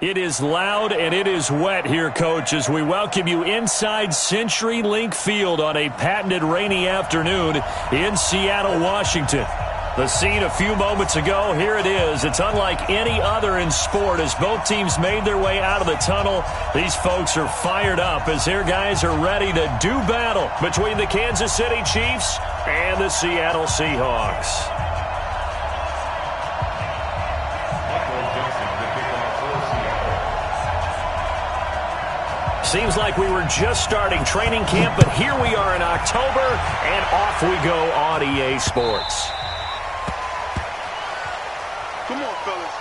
It is loud and it is wet here, Coach, as we welcome you inside CenturyLink Field on a patented rainy afternoon in Seattle, Washington. The scene a few moments ago, here it is. It's unlike any other in sport as both teams made their way out of the tunnel. These folks are fired up as their guys are ready to do battle between the Kansas City Chiefs and the Seattle Seahawks. Seems like we were just starting training camp, but here we are in October, and off we go on EA Sports. Come on, fellas.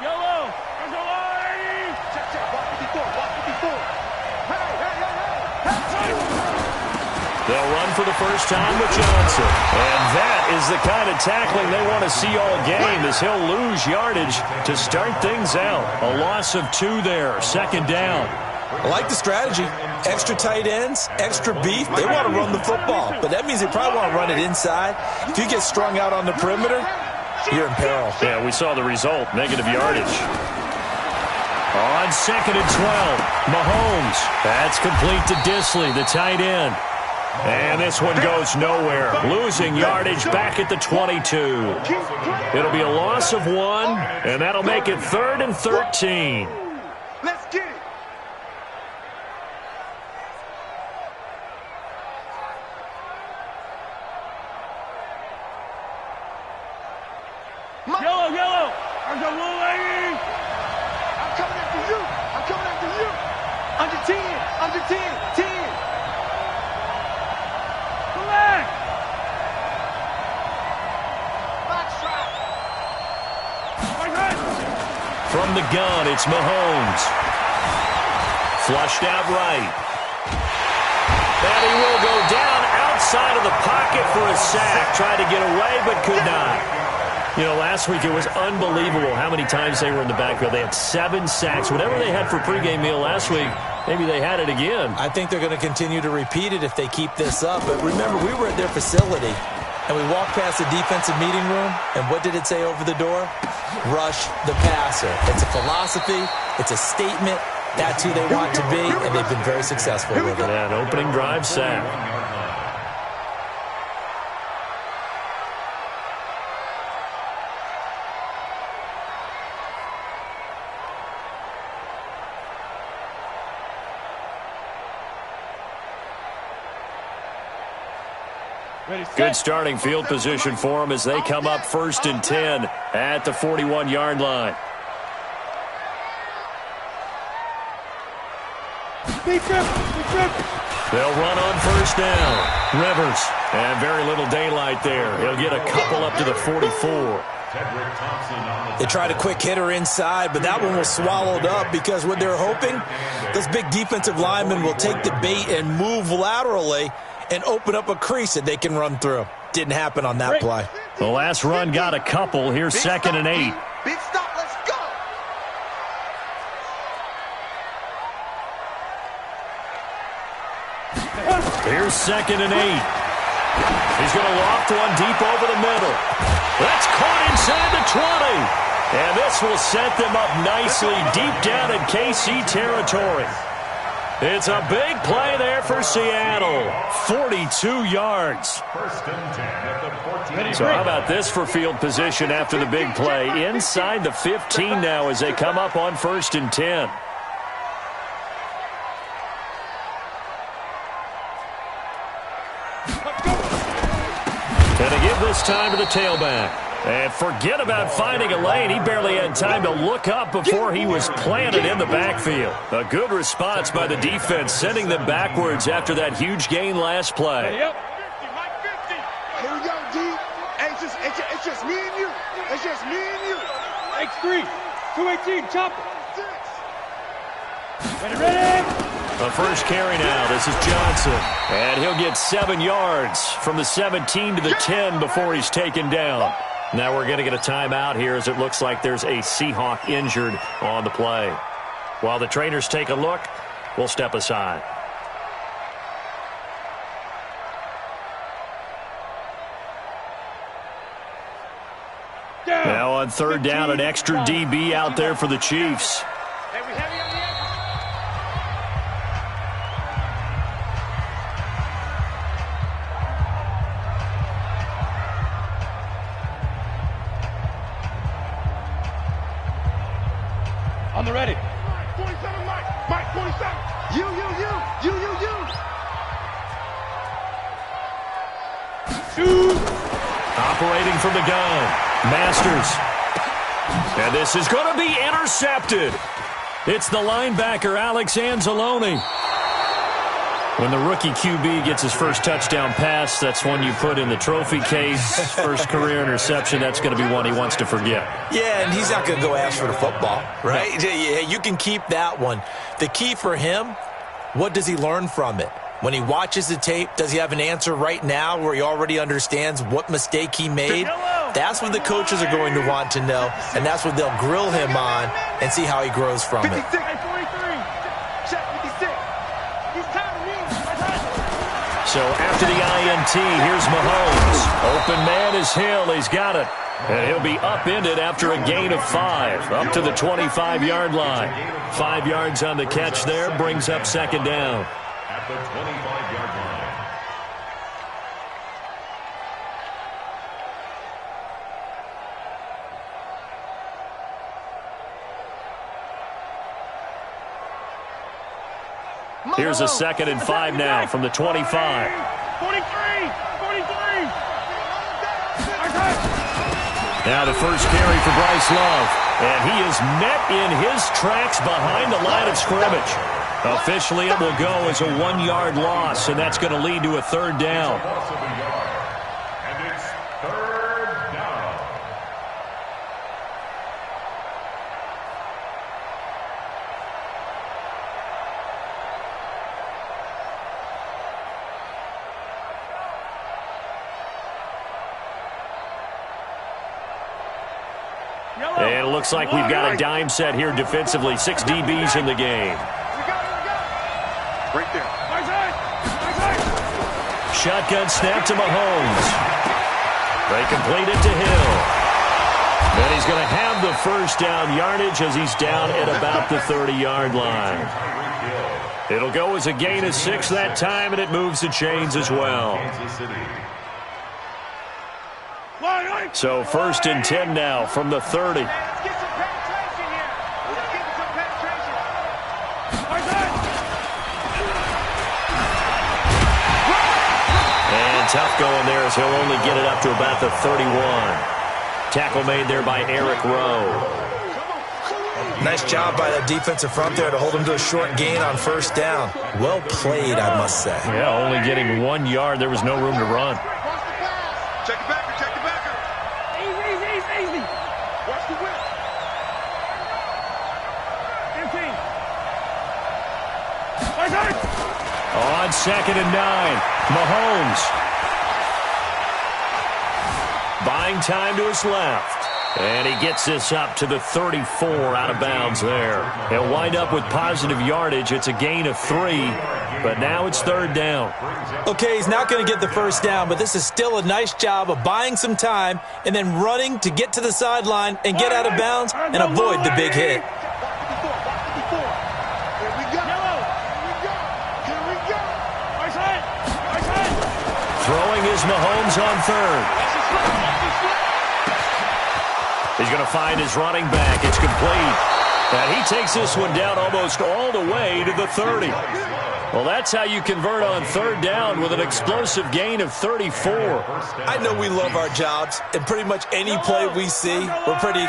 Yellow! There's a line! Check. Walk 54. Hey! They'll run for the first time with Johnson. And that is the kind of tackling they want to see all game as he'll lose yardage to start things out. A loss of 2 there, second down. I like the strategy. Extra tight ends, extra beef. They want to run the football, but that means they probably want to run it inside. If you get strung out on the perimeter, you're in peril. Yeah, we saw the result, negative yardage. On 2nd and 12, Mahomes. That's complete to Disley, the tight end. And this one goes nowhere. Losing yardage back at the 22. It'll be a loss of 1, and that'll make it 3rd and 13. Let's get it. Yellow! There's a blue lady! I'm coming after you. Under 10. 10. Black! Box trap. From the gun, it's Mahomes. Flushed out right. And he will go down outside of the pocket for a sack. Tried to get away, but could not. You know, last week it was unbelievable how many times they were in the backfield. They had 7 sacks. Whatever they had for pregame meal last week, maybe they had it again. I think they're going to continue to repeat it if they keep this up. But remember, we were at their facility, and we walked past the defensive meeting room, and what did it say over the door? Rush the passer. It's a philosophy. It's a statement. That's who they want to be, and they've been very successful with it. That opening drive sack. Good starting field position for them as they come up 1st and 10 at the 41-yard line. They'll run on 1st down. Rivers, and very little daylight there. He'll get a couple up to the 44. They tried a quick hitter inside, but that one was swallowed up because what they're hoping, those big defensive linemen will take the bait and move laterally and open up a crease that they can run through. Didn't happen on that play. The last run got a couple. Here's 2nd and 8. Big stop. Let's go. Here's 2nd and 8. He's going to loft one deep over the middle. That's caught inside the 20. And this will set them up nicely deep down in KC territory. It's a big play there for Seattle. 42 yards. So how about this for field position after the big play? Inside the 15 now as they come up on 1st and 10. Gonna give this time to the tailback. And forget about finding a lane. He barely had time to look up before he was planted in the backfield. A good response by the defense, sending them backwards after that huge gain last play. Yep. Here we go, D. Hey, it's just me and you. It's just me and you. X3. 218. Chop it. Ready. The first carry now. This is Johnson. And he'll get 7 yards from the 17 to the 10 before he's taken down. Now we're going to get a timeout here as it looks like there's a Seahawk injured on the play. While the trainers take a look, we'll step aside. Now on third down, an extra DB out there for the Chiefs. On the ready. 47, Mike, 47. You. Shoot. Operating from the gun, Masters. And this is going to be intercepted. It's the linebacker, Alex Anzalone. When the rookie QB gets his first touchdown pass, that's one you put in the trophy case. First career interception, that's going to be one he wants to forget. Yeah, and he's not going to go ask for the football, right? Yeah, you can keep that one. The key for him, what does he learn from it? When he watches the tape, does he have an answer right now where he already understands what mistake he made? That's what the coaches are going to want to know, and that's what they'll grill him on and see how he grows from it. 56. Check 56. He's tired of me. So after the INT, here's Mahomes. Open man is Hill. He's got it. And he'll be upended after a gain of 5, up to the 25-yard line. 5 yards on the catch there, brings up second down. At the 25-yard line. Here's a 2nd and 5 now from the 25. 43. Now the first carry for Bryce Love. And he is met in his tracks behind the line of scrimmage. Officially, it will go as a 1-yard loss, and that's going to lead to a third down. And it's third down. And it looks like we've got a dime set here defensively. 6 DBs in the game. Right there. Shotgun snap to Mahomes. They complete it to Hill. And he's going to have the first down yardage as he's down at about the 30-yard line. It'll go as a gain of 6 that time, and it moves the chains as well. So 1st and 10 now from the 30. Let's get some penetration here. Let's get some penetration. And tough going there as he'll only get it up to about the 31. Tackle made there by Eric Rowe. Nice job by that defensive front there to hold him to a short gain on first down. Well played, I must say. Yeah, only getting 1 yard. There was no room to run. Check the backer, check the backer. Easy. Watch the whip. 15. On 2nd and 9, Mahomes. Buying time to his left. And he gets this up to the 34 out of bounds there. He'll wind up with positive yardage. It's a gain of 3, but now it's third down. Okay, he's not going to get the first down, but this is still a nice job of buying some time and then running to get to the sideline and get out of bounds and avoid the big hit. Here we go. Here we go. Throwing is Mahomes on third. He's going to find his running back. It's complete. And he takes this one down almost all the way to the 30. Well, that's how you convert on third down with an explosive gain of 34. I know we love our jobs, and pretty much any play we see, we're pretty,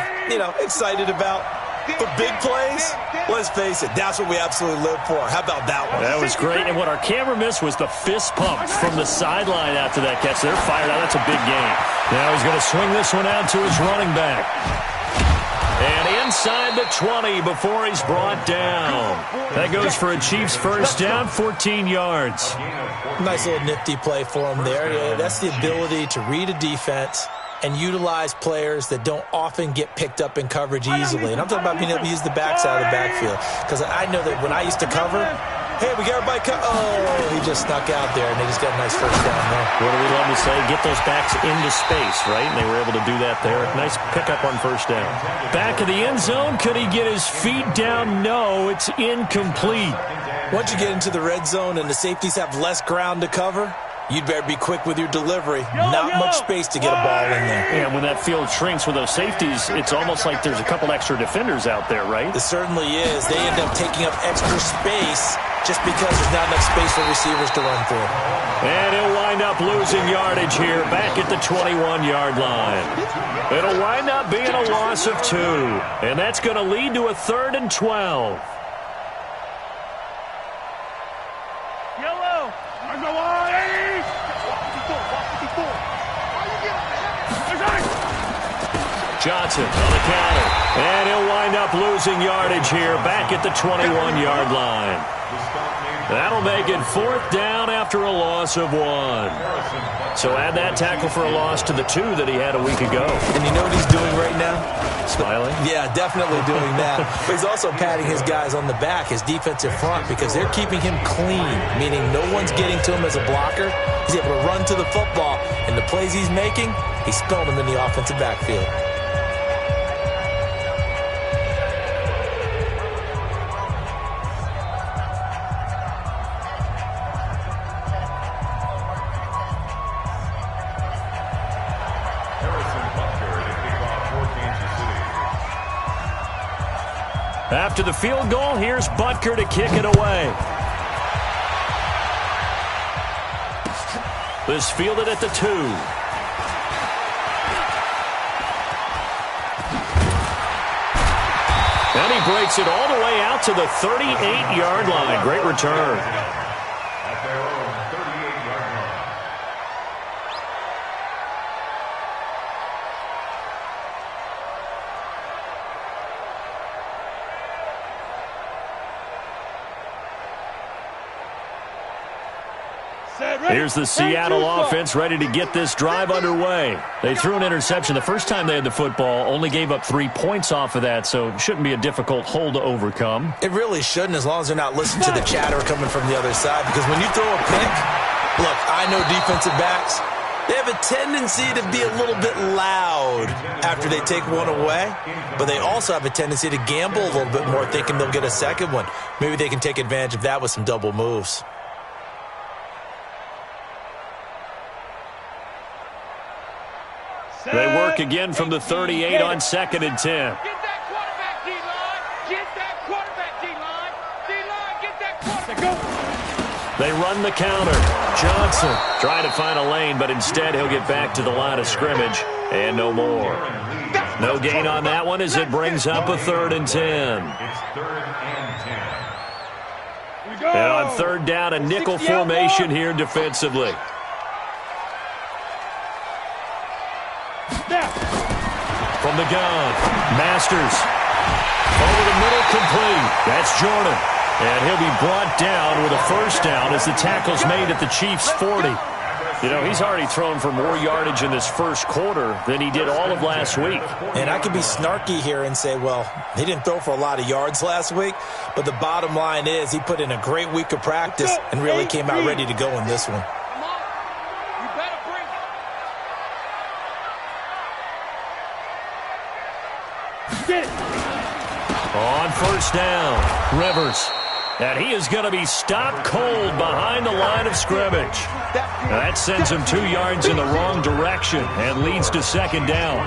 excited about. For big plays, let's face it, that's what we absolutely live for. How about that one? That was great, and what our camera missed was the fist pump from the sideline after that catch. They're fired out. That's a big gain. Now he's going to swing this one out to his running back. And inside the 20 before he's brought down. That goes for a Chiefs first down, 14 yards. Nice little nifty play for him there. Yeah, that's the ability to read a defense and utilize players that don't often get picked up in coverage easily. And I'm talking about being able to use the backside of the backfield. Because I know that when I used to cover, hey, we got everybody oh, he just snuck out there, and they just got a nice first down there. What do we love to say? Get those backs into space, right? And they were able to do that there. Nice pickup on first down. Back of the end zone. Could he get his feet down? No, it's incomplete. Once you get into the red zone and the safeties have less ground to cover, you'd better be quick with your delivery. Not much space to get a ball in there. And when that field shrinks with those safeties, it's almost like there's a couple extra defenders out there, right? It certainly is. They end up taking up extra space just because there's not enough space for receivers to run through. And he'll wind up losing yardage here back at the 21-yard line. It'll wind up being a loss of 2. And that's going to lead to a 3rd and 12. Yellow. I go on. Johnson on the counter. And he'll wind up losing yardage here back at the 21-yard line. That'll make it 4th down after a loss of 1. So add that tackle for a loss to the 2 that he had a week ago. And you know what he's doing right now? Smiling? Yeah, definitely doing that. But he's also patting his guys on the back, his defensive front, because they're keeping him clean, meaning no one's getting to him as a blocker. He's able to run to the football, and the plays he's making, he's spelling them in the offensive backfield. After the field goal, here's Butker to kick it away. This fielded at the 2. And he breaks it all the way out to the 38-yard line. Great return. At their own 38-yard line. Here's the Seattle offense ready to get this drive underway. They threw an interception the first time they had the football, only gave up 3 points off of that, so it shouldn't be a difficult hole to overcome. It really shouldn't, as long as they're not listening to the chatter coming from the other side, because when you throw a pick, look, I know defensive backs, they have a tendency to be a little bit loud after they take one away, but they also have a tendency to gamble a little bit more, thinking they'll get a second one. Maybe they can take advantage of that with some double moves. They work again from the 38 on 2nd and 10. Get that quarterback, D-line. Get that quarterback, D-line. D-line, get that quarterback. They run the counter. Johnson trying to find a lane, but instead he'll get back to the line of scrimmage and no more. No gain on that one as it brings up a 3rd and 10. It's 3rd and 10. And on 3rd down, a nickel formation here defensively. From the gun, Masters. Over the middle, complete. That's Jordan. And he'll be brought down with a first down as the tackle's made at the Chiefs' 40. You know, he's already thrown for more yardage in this first quarter than he did all of last week. And I could be snarky here and say, well, he didn't throw for a lot of yards last week, but the bottom line is he put in a great week of practice and really came out ready to go in this one. On first down, Rivers. And he is going to be stopped cold behind the line of scrimmage. That sends him 2 yards in the wrong direction and leads to 2nd down.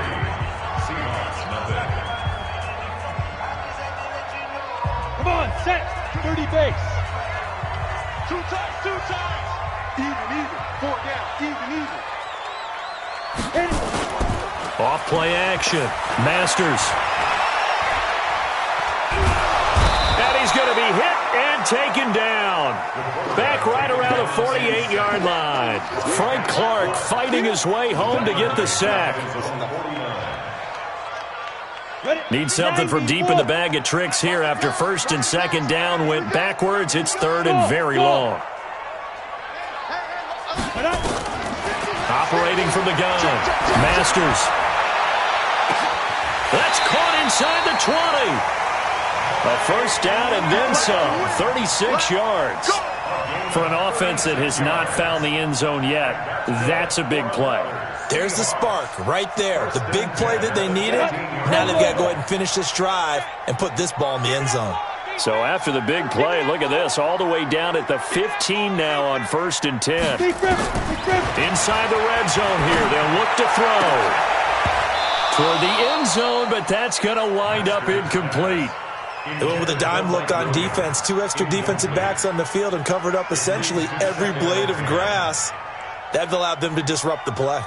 Come on, set. 30 base. 2 times. Even. 4 down. Even. Off play action. Masters. And he's going to be hit and taken down. Back right around the 48-yard line. Frank Clark fighting his way home to get the sack. Needs something from deep in the bag of tricks here after 1st and 2nd down went backwards. It's 3rd and very long. operating from the gun. Masters. That's caught inside the 20. A first down and then some. 36 yards. For an offense that has not found the end zone yet, that's a big play. There's the spark right there. The big play that they needed. Now they've got to go ahead and finish this drive and put this ball in the end zone. So after the big play, look at this, all the way down at the 15 now on 1st and 10. Inside the red zone here, they'll look to throw. Toward the end zone, but that's going to wind up incomplete. They went with a dime look on defense. 2 extra defensive backs on the field and covered up essentially every blade of grass. That allowed them to disrupt the play.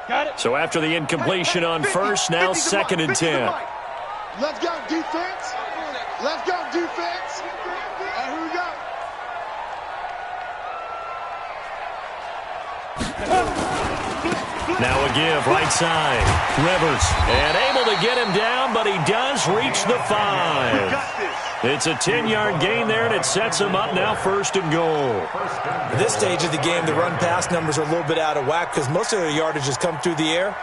Got it. So after the incompletion on first, now 2nd and 10. Let's go, defense. Let's go, defense. Here we go. Now a give, right side. Rivers, and able to get him down, but he does reach the 5. It's a 10-yard gain there, and it sets him up now 1st and goal. At this stage of the game, the run-pass numbers are a little bit out of whack because most of their yardage has come through the air.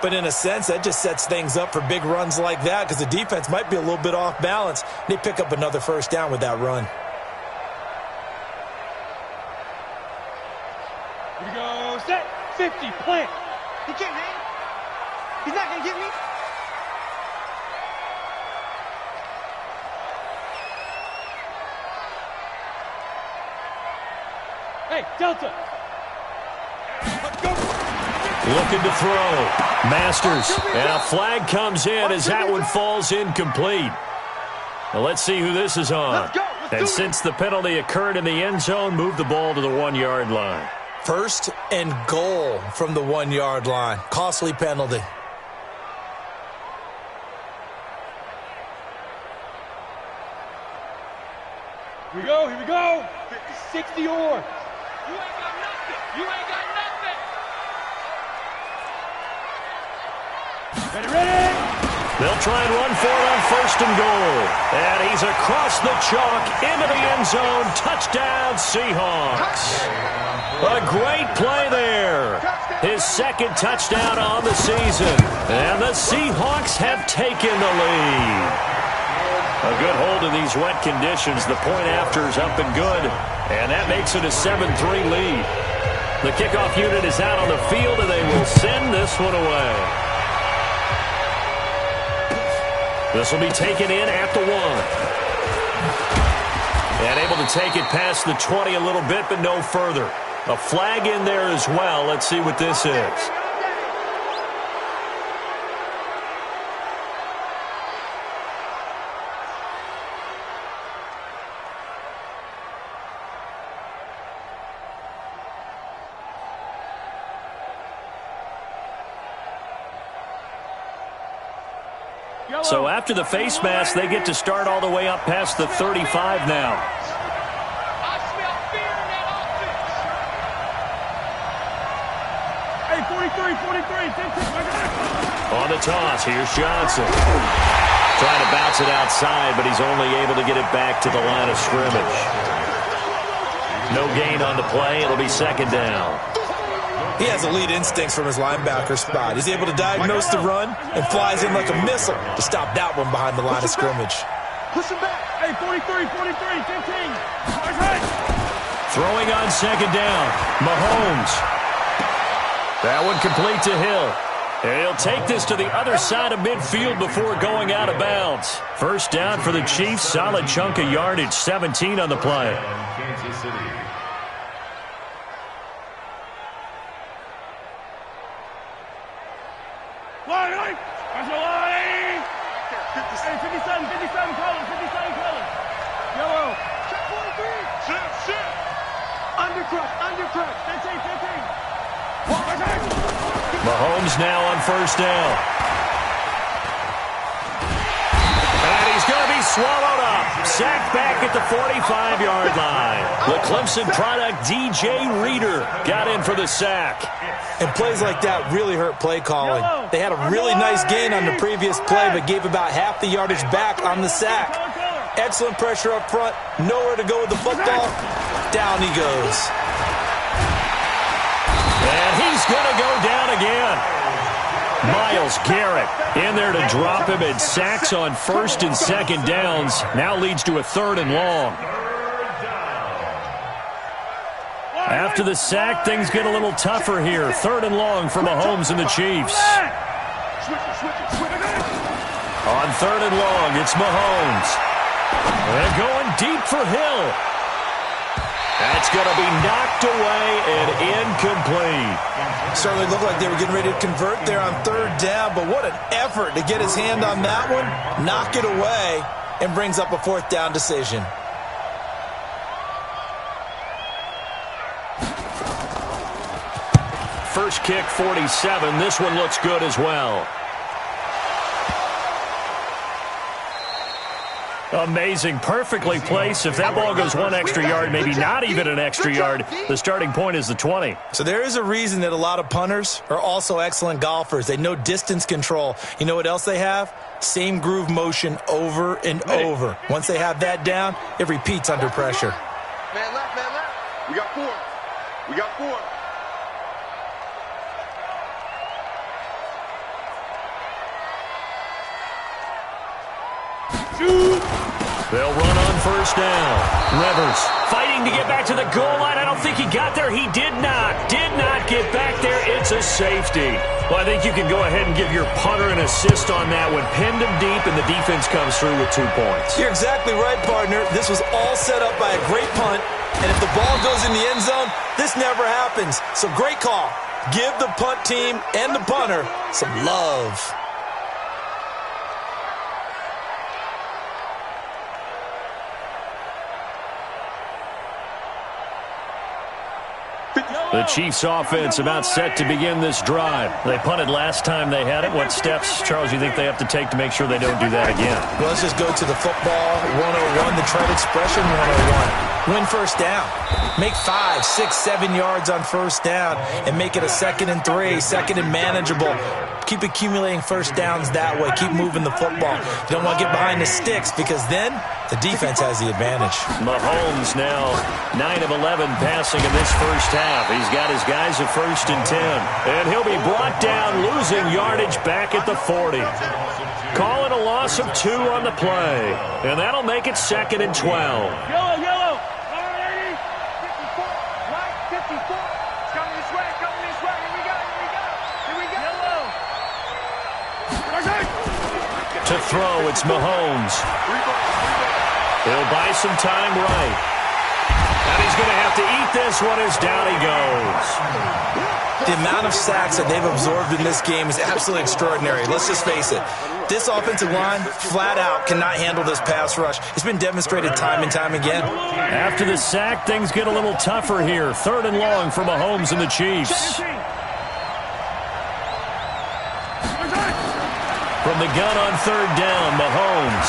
But in a sense, that just sets things up for big runs like that because the defense might be a little bit off balance. They pick up another first down with that run. Here we go. Set. 50. Plant. He can't hang. He's not going to get me. Hey, Delta. Let's go. Looking to throw. Masters. And a flag comes in as that one falls incomplete. Now let's see who this is on. And since the penalty occurred in the end zone, move the ball to the 1-yard line. 1st and goal from the 1-yard line. Costly penalty. Here we go. Here we go. 60 or. You ain't got nothing. You ain't got nothing. Ready. They'll try and run for it on 1st and goal. And he's across the chalk into the end zone. Touchdown, Seahawks. A great play there. His 2nd touchdown on the season. And the Seahawks have taken the lead. A good hold in these wet conditions. The point after is up and good. And that makes it a 7-3 lead. The kickoff unit is out on the field, and they will send this one away. This will be taken in at the 1. And able to take it past the 20 a little bit, but no further. A flag in there as well. Let's see what this is. So after the face mask, they get to start all the way up past the 35 now. I smell fear in that offense. Hey, 43. 10. On the toss, here's Johnson. Trying to bounce it outside, but he's only able to get it back to the line of scrimmage. No gain on the play. It'll be 2nd down. He has elite instincts from his linebacker spot. He's able to diagnose the run and flies in like a missile to stop that one behind the line of scrimmage. Push him back. Hey, 43. 15. Throwing on 2nd down. Mahomes. That one complete to Hill. And he'll take this to the other side of midfield before going out of bounds. First down for the Chiefs. Solid chunk of yardage. 17 on the play. Kansas City. Line. That's your line. Hey, 57 colors. Yellow. Check 43. Shit. Undercut. 15. Mahomes now on 1st down. And he's going to be swallowed up. Sacked back at the 45-yard line. The Clemson product, DJ Reader, got in for the sack. And plays like that really hurt play calling. They had a really nice gain on the previous play, but gave about half the yardage back on the sack. Excellent pressure up front. Nowhere to go with the football. Down he goes. Myles Garrett in there to drop him, and sacks on first and second downs now leads to a 3rd and long. After the sack, things get a little tougher here. 3rd and long for Mahomes and the Chiefs. On 3rd and long, it's Mahomes. They're going deep for Hill. That's going to be knocked away and incomplete. Certainly looked like they were getting ready to convert there on 3rd down, but what an effort to get his hand on that one, knock it away, and brings up a 4th down decision. First kick, 47. This one looks good as well. Amazing. Perfectly placed. If that ball goes 1 extra yard, maybe not even an extra yard, the starting point is the 20. So there is a reason that a lot of punters are also excellent golfers. They know distance control. You know what else they have? Same groove motion over and over. Once they have that down, it repeats under pressure. Man left, man left. We got 4. We got 4. They'll run on first down. Rivers fighting to get back to the goal line. I don't think he got there. He did not. Did not get back there. It's a safety. Well, I think you can go ahead and give your punter an assist on that one. Pinned him deep, and the defense comes through with 2 points. You're exactly right, partner. This was all set up by a great punt, and if the ball goes in the end zone, this never happens. So great call. Give the punt team and the punter some love. The Chiefs offense about set to begin this drive. They punted last time they had it. What steps, Charles, you think they have to take to make sure they don't do that again? Well, let's just go to the football 101, the trade expression 101. Win first down. Make 5, 6, 7 yards on first down and make it a 2nd and 3, 2nd and manageable. Keep accumulating first downs that way. Keep moving the football. You don't want to get behind the sticks because then the defense has the advantage. Mahomes now 9 of 11 passing in this first half. He's got his guys at 1st and 10. And he'll be brought down, losing yardage back at the 40. Calling a loss of 2 on the play. And that'll make it 2nd and 12. Yellow, yellow. All right, 54, right, 54. It's coming this way, coming this way. Here we go, here we go. Here we go. Yellow. To throw, it's Mahomes. He'll buy some time right. And he's going to have to eat this one as down he goes. The amount of sacks that they've absorbed in this game is absolutely extraordinary. Let's just face it. This offensive line, flat out, cannot handle this pass rush. It's been demonstrated time and time again. After the sack, things get a little tougher here. 3rd and long for Mahomes and the Chiefs. From the gun on 3rd down, Mahomes.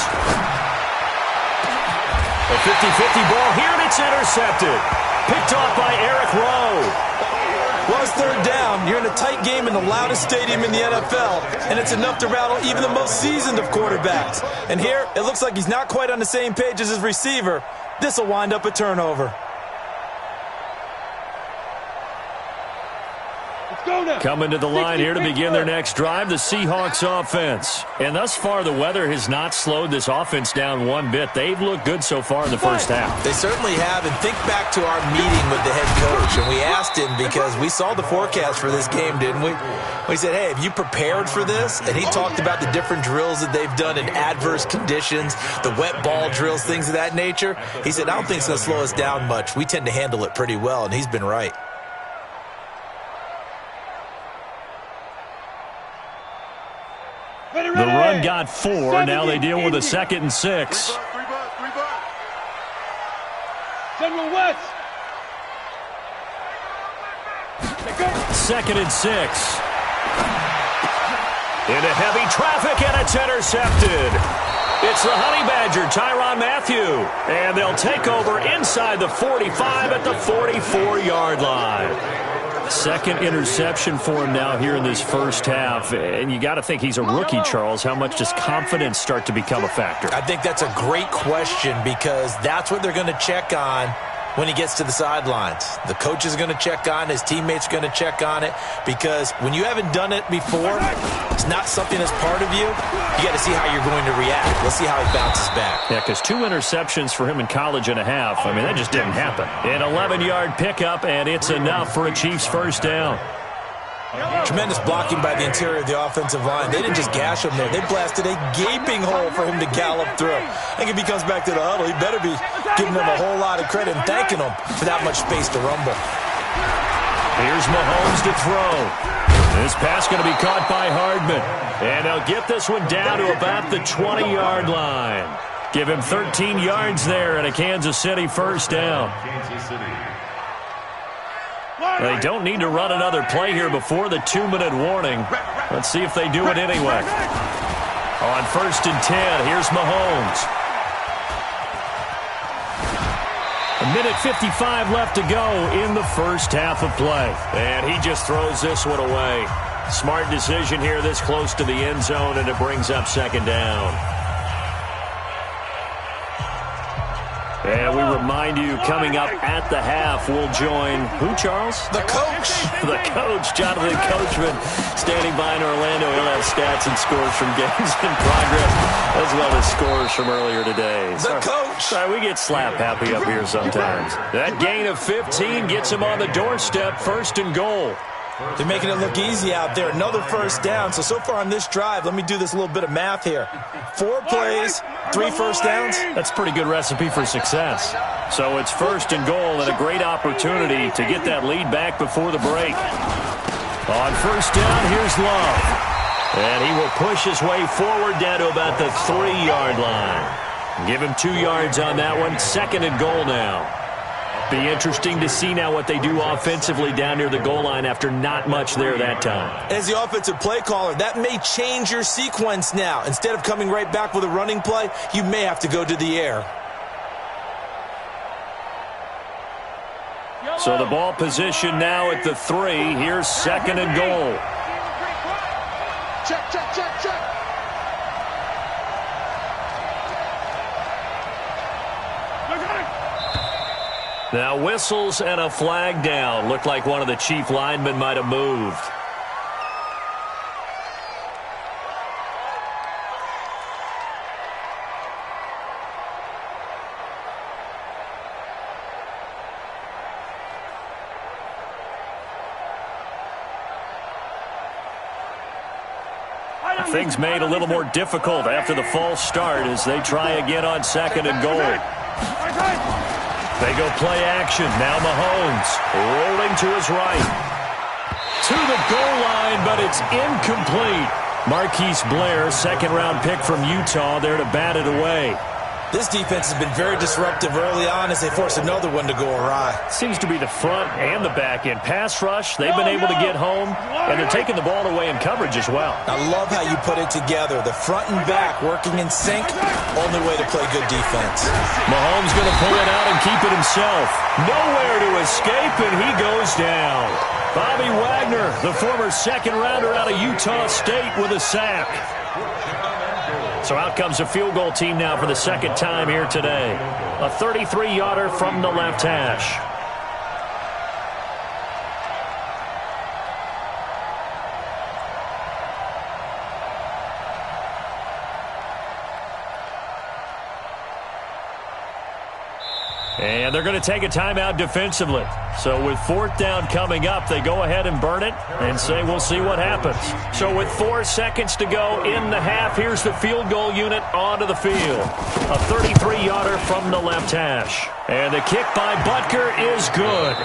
A 50-50 ball here, and it's intercepted. Picked off by Eric Rowe. Well, it's 3rd down. You're in a tight game in the loudest stadium in the NFL, and it's enough to rattle even the most seasoned of quarterbacks. And here, it looks like he's not quite on the same page as his receiver. This will wind up a turnover. Coming to the line here to begin their next drive, the Seahawks offense. And thus far, the weather has not slowed this offense down one bit. They've looked good so far in the first half. They certainly have, and think back to our meeting with the head coach, and we asked him because we saw the forecast for this game, didn't we? We said, hey, have you prepared for this? And he talked about the different drills that they've done in adverse conditions, the wet ball drills, things of that nature. He said, I don't think it's going to slow us down much. We tend to handle it pretty well, and he's been right. The run got 4. Now they deal with a 2nd and 6. General West. 2nd and 6. Into heavy traffic, and it's intercepted. It's the Honey Badger, Tyrann Mathieu. And they'll take over inside the 45 at the 44-yard line. 2nd interception for him now here in this first half. And you got to think he's a rookie, Charles. How much does confidence start to become a factor? I think that's a great question because that's what they're going to check on when he gets to the sidelines. The coach is going to check on it. His teammates are going to check on it, because when you haven't done it before, it's not something that's part of you. You got to see how you're going to react. Let's see how he bounces back. Yeah, because 2 interceptions for him in college and a half. I mean, that just didn't happen. An 11-yard pickup, and it's enough for a Chiefs first down. Tremendous blocking by the interior of the offensive line. They didn't just gash him there. They blasted a gaping hole for him to gallop through. I think if he comes back to the huddle, he better be giving them a whole lot of credit and thanking them for that much space to rumble. Here's Mahomes to throw. This pass going to be caught by Hardman. And they'll get this one down to about the 20-yard line. Give him 13 yards there and a Kansas City first down. Kansas City. They don't need to run another play here before the 2-minute warning. Let's see if they do it anyway. On 1st and 10, here's Mahomes. 1:55 left to go in the first half of play. And he just throws this one away. Smart decision here this close to the end zone, and it brings up 2nd down. And we remind you, coming up at the half, we'll join who, Charles? The coach. The coach, Jonathan Coachman, standing by in Orlando. He'll have stats and scores from games in progress, as well as scores from earlier today. The coach. Sorry, we get slap happy up here sometimes. That gain of 15 gets him on the doorstep, 1st and goal. They're making it look easy out there. Another first down. So far on this drive, let me do this little bit of math here. 4 plays, 3 first downs. That's a pretty good recipe for success. So it's 1st and goal, and a great opportunity to get that lead back before the break. On 1st down, here's Love. And he will push his way forward down to about the 3-yard line. Give him 2 yards on that one. 2nd and goal now. Be interesting to see now what they do offensively down near the goal line after not much there that time. As the offensive play caller, that may change your sequence now. Instead of coming right back with a running play, you may have to go to the air. So the ball position now at the 3. Here's 2nd and goal. Check, check, check, check. Now whistles and a flag down. Looked like one of the Chief linemen might have moved. Things made a little more difficult after the false start as they try again on 2nd and goal. They go play action. Now Mahomes rolling to his right. To the goal line, but it's incomplete. Marquise Blair, 2nd-round pick from Utah, there to bat it away. This defense has been very disruptive early on as they force another one to go awry. Seems to be the front and the back end. Pass rush, they've been able to get home, and they're taking the ball away in coverage as well. I love how you put it together. The front and back working in sync, only way to play good defense. Mahomes going to pull it out and keep it himself. Nowhere to escape, and he goes down. Bobby Wagner, the former 2nd-rounder out of Utah State, with a sack. So out comes a field goal team now for the 2nd time here today. A 33-yarder from the left hash. And they're going to take a timeout defensively. So with 4th down coming up, they go ahead and burn it and say we'll see what happens. So with 4 seconds to go in the half, here's the field goal unit onto the field. A 33-yarder from the left hash. And the kick by Butker is good.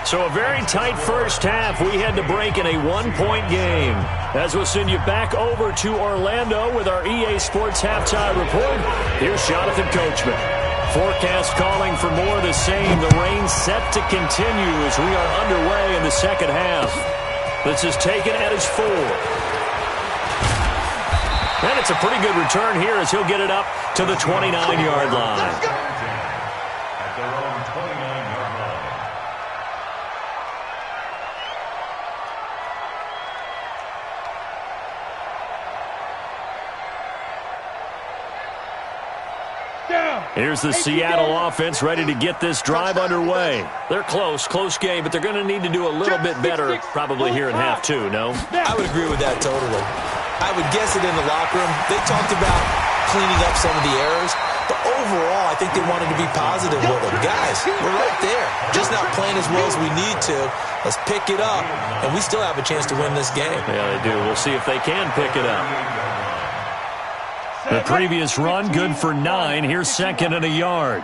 So a very tight first half. We had to break in a 1-point game. As we'll send you back over to Orlando with our EA Sports Halftime Report, here's Jonathan Coachman. Forecast calling for more of the same. The rain set to continue as we are underway in the 2nd half. This is taken at his 4. And it's a pretty good return here as he'll get it up to the 29-yard line. At their own 29-yard line. Down. Here's the Seattle offense ready to get this drive underway. They're close game, but they're going to need to do a little bit better probably here in half two, no? I would agree with that totally. I would guess it in the locker room. They talked about cleaning up some of the errors, but overall, I think they wanted to be positive with them. Guys, we're right there. Just not playing as well as we need to. Let's pick it up, and we still have a chance to win this game. Yeah, they do. We'll see if they can pick it up. The previous run, good for 9. Here's second and a yard.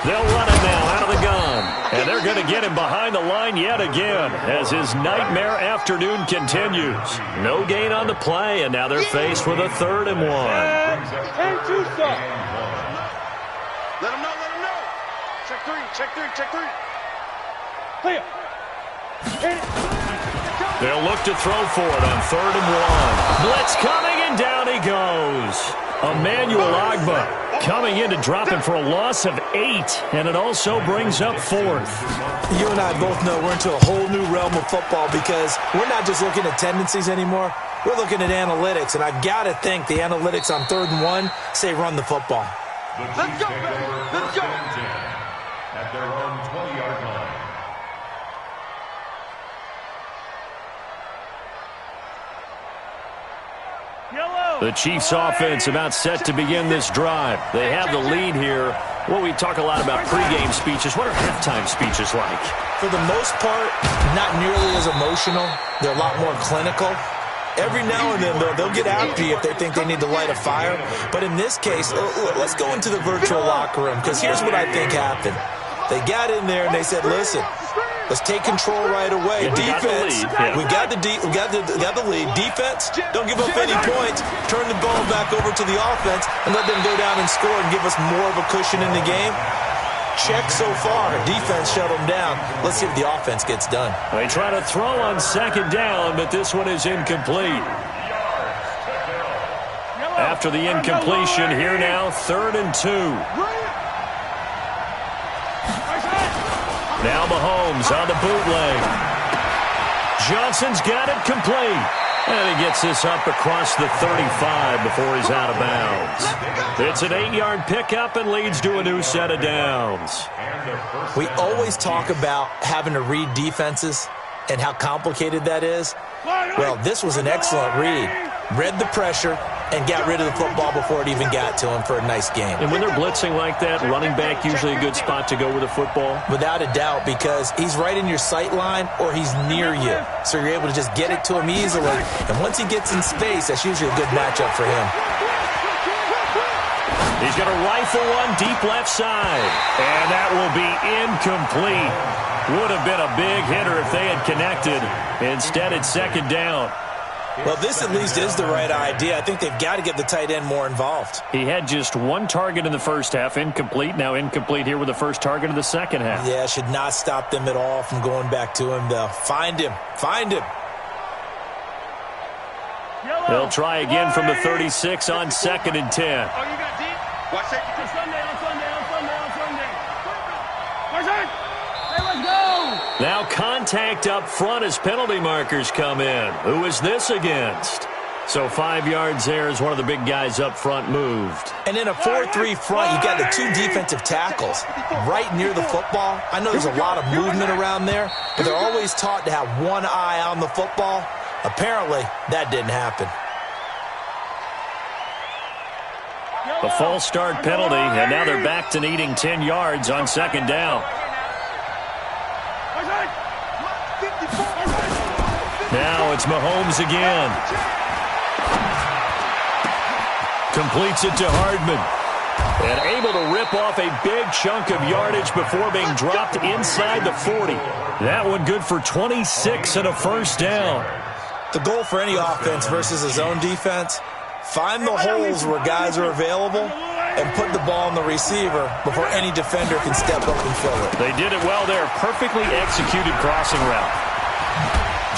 They'll run it now out of the gun. And they're going to get him behind the line yet again as his nightmare afternoon continues. No gain on the play, and now they're faced with a 3rd and 1. And 2 stop. Let him know. Check three. Clear. They'll look to throw for it on 3rd and 1. Blitz coming, and down he goes. Emmanuel Agba coming in to drop him for a loss of 8, and it also brings up 4th. You and I both know we're into a whole new realm of football because we're not just looking at tendencies anymore. We're looking at analytics, and I got to think the analytics on 3rd and 1 say run the football. Let's go, baby. Let's go. At their own 20-yard line. The Chiefs offense about set to begin this drive. They have the lead here. Well, we talk a lot about pregame speeches. What are halftime speeches like? For the most part, not nearly as emotional. They're a lot more clinical. Every now and then, though, they'll get after you if they think they need to light a fire. But in this case, let's go into the virtual locker room because here's what I think happened. They got in there and they said, listen, let's take control right away. Defense, we got the lead. Defense, don't give up any points. Turn the ball back over to the offense and let them go down and score and give us more of a cushion in the game. Check so far. Defense shut them down. Let's see if the offense gets done. They try to throw on 2nd down, but this one is incomplete. After the incompletion, here now, 3rd and 2. Now Mahomes on the bootleg. Johnson's got it complete. And he gets this up across the 35 before he's out of bounds. It's an 8-yard pickup and leads to a new set of downs. We always talk about having to read defenses and how complicated that is. Well, this was an excellent read. Read the pressure and got rid of the football before it even got to him for a nice game. And when they're blitzing like that, running back usually a good spot to go with the football? Without a doubt, because he's right in your sight line or he's near you. So you're able to just get it to him easily. And once he gets in space, that's usually a good matchup for him. He's going to rifle one deep left side. And that will be incomplete. Would have been a big hitter if they had connected. Instead, it's 2nd down. Well, this at least is the right idea. I think they've got to get the tight end more involved. He had just 1 target in the first half, incomplete. Now incomplete here with the first target of the second half. Yeah, should not stop them at all from going back to him, though. Find him. They'll try again from the 36 on 2nd and 10. Oh, you got deep? Watch it. On Sunday. Watch it. Hey, let's go. Now contact up front as penalty markers come in. Who is this against? So 5 yards there as one of the big guys up front moved. And in a 4-3 front, you got the 2 defensive tackles right near the football. I know there's a lot of movement around there, but they're always taught to have one eye on the football. Apparently, that didn't happen. The false start penalty, and now they're back to needing 10 yards on 2nd down. Now it's Mahomes again. Completes it to Hardman. And able to rip off a big chunk of yardage before being dropped inside the 40. That one good for 26 and a first down. The goal for any offense versus a zone defense, find the holes where guys are available and put the ball on the receiver before any defender can step up and fill it. They did it well there. Perfectly executed crossing route.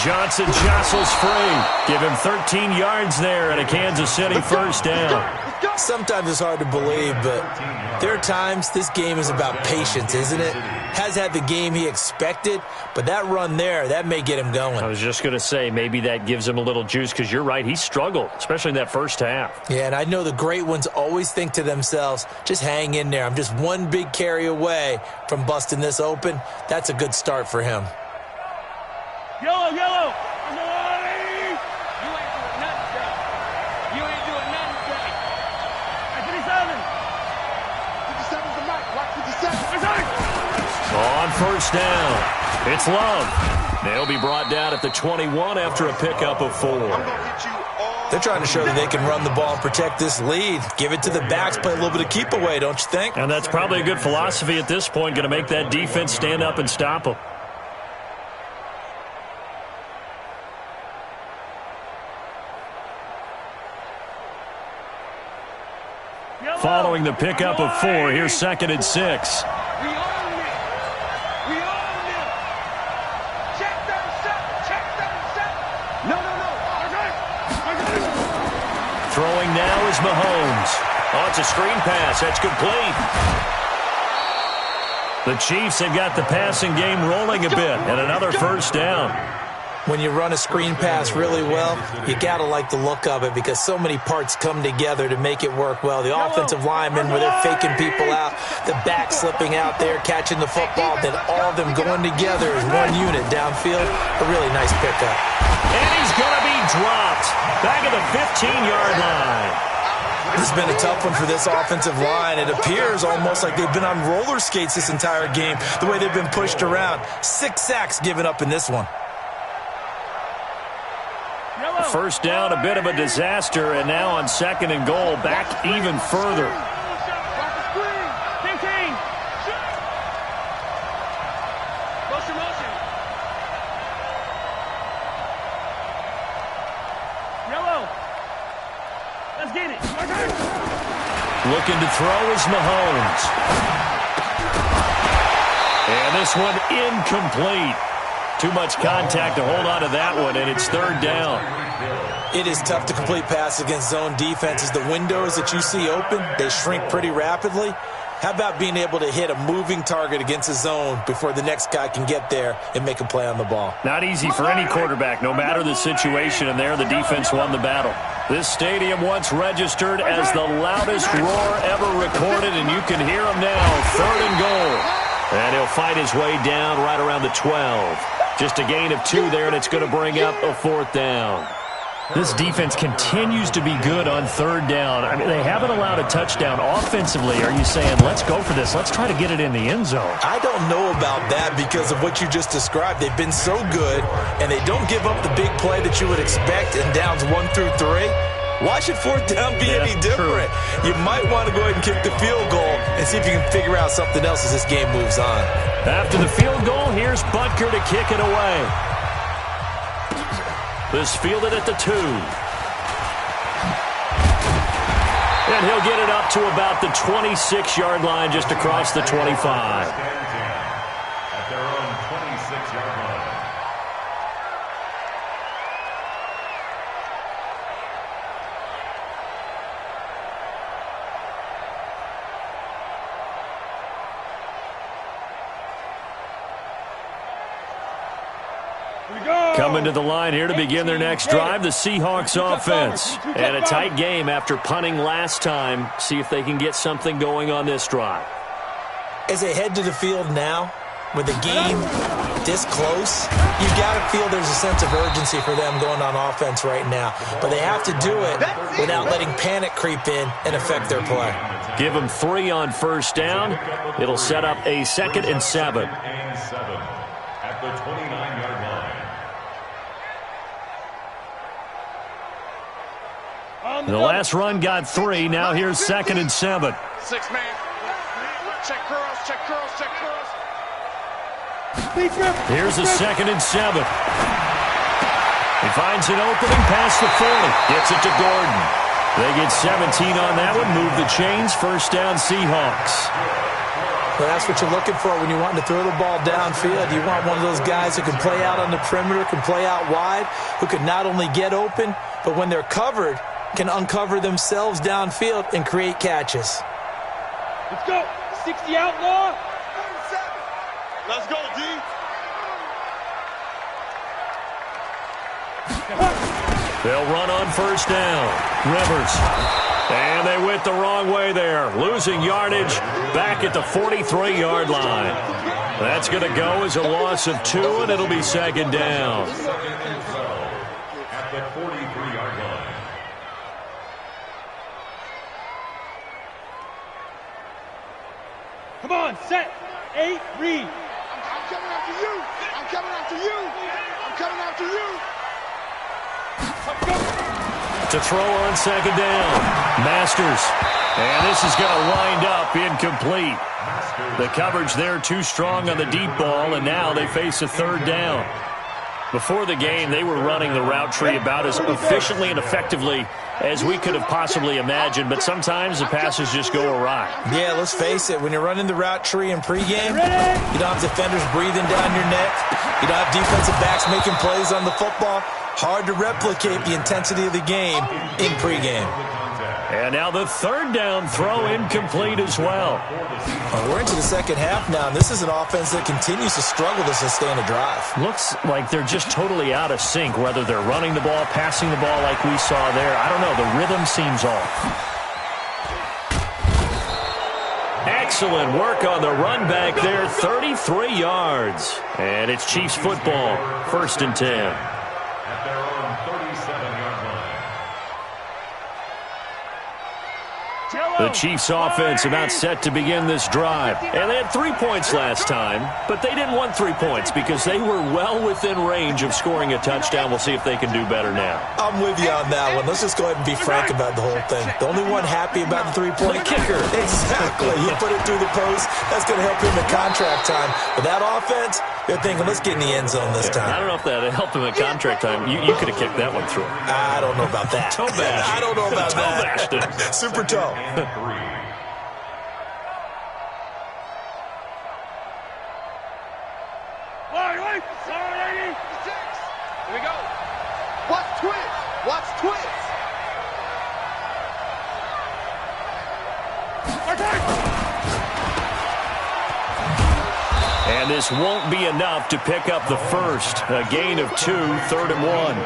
Johnson jostles free. Give him 13 yards there and a Kansas City first down. Sometimes it's hard to believe, but there are times this game is about patience, isn't it? Has had the game he expected, but that run there, that may get him going. I was just going to say, maybe that gives him a little juice because you're right, he struggled, especially in that first half. Yeah, and I know the great ones always think to themselves, just hang in there. I'm just one big carry away from busting this open. That's a good start for him. Yellow, yellow. You ain't doing nothing today. You ain't doing nothing today. 57. 57's the mic. Watch 57. On first down, it's Love. They'll be brought down at the 21 after a pickup of 4. They're trying to show that they can run the ball and protect this lead. Give it to the backs, play a little bit of keep away, don't you think? And that's probably a good philosophy at this point, going to make that defense stand up and stop them. Following the pickup of 4, here's 2nd and 6. We own it. We own it. Check 37. Check 37. No. Throwing now is Mahomes. Oh, it's a screen pass. That's complete. The Chiefs have got the passing game rolling a bit, and another first down. When you run a screen pass really well, you got to like the look of it because so many parts come together to make it work well. The offensive linemen, where they're faking people out, the back slipping out there, catching the football, then all of them going together as one unit downfield. A really nice pickup. And he's going to be dropped back at the 15-yard line. This has been a tough one for this offensive line. It appears almost like they've been on roller skates this entire game, the way they've been pushed around. 6 sacks given up in this one. First down, a bit of a disaster, and now on 2nd and goal, back even further. 15. Motion. Yellow. Let's get it. Looking to throw is Mahomes. And this one incomplete. Too much contact to hold on to that one, and it's 3rd down. It is tough to complete passes against zone defenses. The windows that you see open, they shrink pretty rapidly. How about being able to hit a moving target against a zone before the next guy can get there and make a play on the ball? Not easy for any quarterback, no matter the situation, and there the defense won the battle. This stadium once registered as the loudest roar ever recorded, and you can hear him now, 3rd and goal. And he'll fight his way down right around the 12. Just a gain of 2 there, and it's going to bring up a 4th down. This defense continues to be good on 3rd down. I mean, they haven't allowed a touchdown. Offensively, are you saying, let's go for this, let's try to get it in the end zone? I don't know about that because of what you just described. They've been so good, and they don't give up the big play that you would expect in downs 1 through 3. Why should 4th down be any different? True. You might want to go ahead and kick the field goal and see if you can figure out something else as this game moves on. After the field goal, here's Butker to kick it away. This fielded at the 2. And he'll get it up to about the 26-yard line, just across the 25. At their own 26-yard line. Coming to the line here to begin their next drive, the Seahawks offense. And a tight game after punting last time. See if they can get something going on this drive. As they head to the field now, with the game this close, you've got to feel there's a sense of urgency for them going on offense right now. But they have to do it without letting panic creep in and affect their play. Give them 3 on first down. It'll set up a 2nd and 7. At the 29-yard line. The last run got 3. Now here's 2nd and 7. 6 man. Check curls, check curls, check curls. Here's a 2nd and 7. He finds an opening past the 40. Gets it to Gordon. They get 17 on that one. Move the chains. First down, Seahawks. Well, that's what you're looking for when you want to throw the ball downfield. You want one of those guys who can play out on the perimeter, can play out wide, who can not only get open, but when they're covered, can uncover themselves downfield and create catches. Let's go. 60 outlaw. Let's go, D. They'll run on first down. Rivers. And they went the wrong way there. Losing yardage back at the 43-yard line. That's going to go as a loss of 2, and it'll be second down. At the 43-yard line. Come on, set. 8, read. I'm coming after you. I'm coming after you. I'm coming after you. Let's go. To throw on second down. Masters. And this is going to wind up incomplete. The coverage there too strong on the deep ball, and now they face a third down. Before the game, they were running the route tree about as efficiently and effectively as we could have possibly imagined, but sometimes the passes just go awry. Yeah, let's face it. When you're running the route tree in pregame, you don't have defenders breathing down your neck. You don't have defensive backs making plays on the football. Hard to replicate the intensity of the game in pregame. And now the third down throw incomplete as well. We're into the second half now, and this is an offense that continues to struggle to sustain a drive. Looks like they're just totally out of sync, whether they're running the ball, passing the ball like we saw there. I don't know. The rhythm seems off. Excellent work on the run back there, 33 yards. And it's Chiefs football, 1st and 10. At their own 37-yard line. The Chiefs offense about set to begin this drive. And they had 3 points last time, but they didn't want 3 points because they were well within range of scoring a touchdown. We'll see if they can do better now. I'm with you on that one. Let's just go ahead and be frank about the whole thing. The only one happy about the three-point kicker. Exactly. He put it through the post. That's going to help him at contract time. But that offense, they're thinking, let's get in the end zone this time. I don't know if that helped him at contract time. You could have kicked that one through. I don't know about that. Toe bash. I don't know about Toe that. bashed it. Super toe. Here we go. Watch twist. Watch twist. And this won't be enough to pick up the first. A gain of 2, 3rd and 1.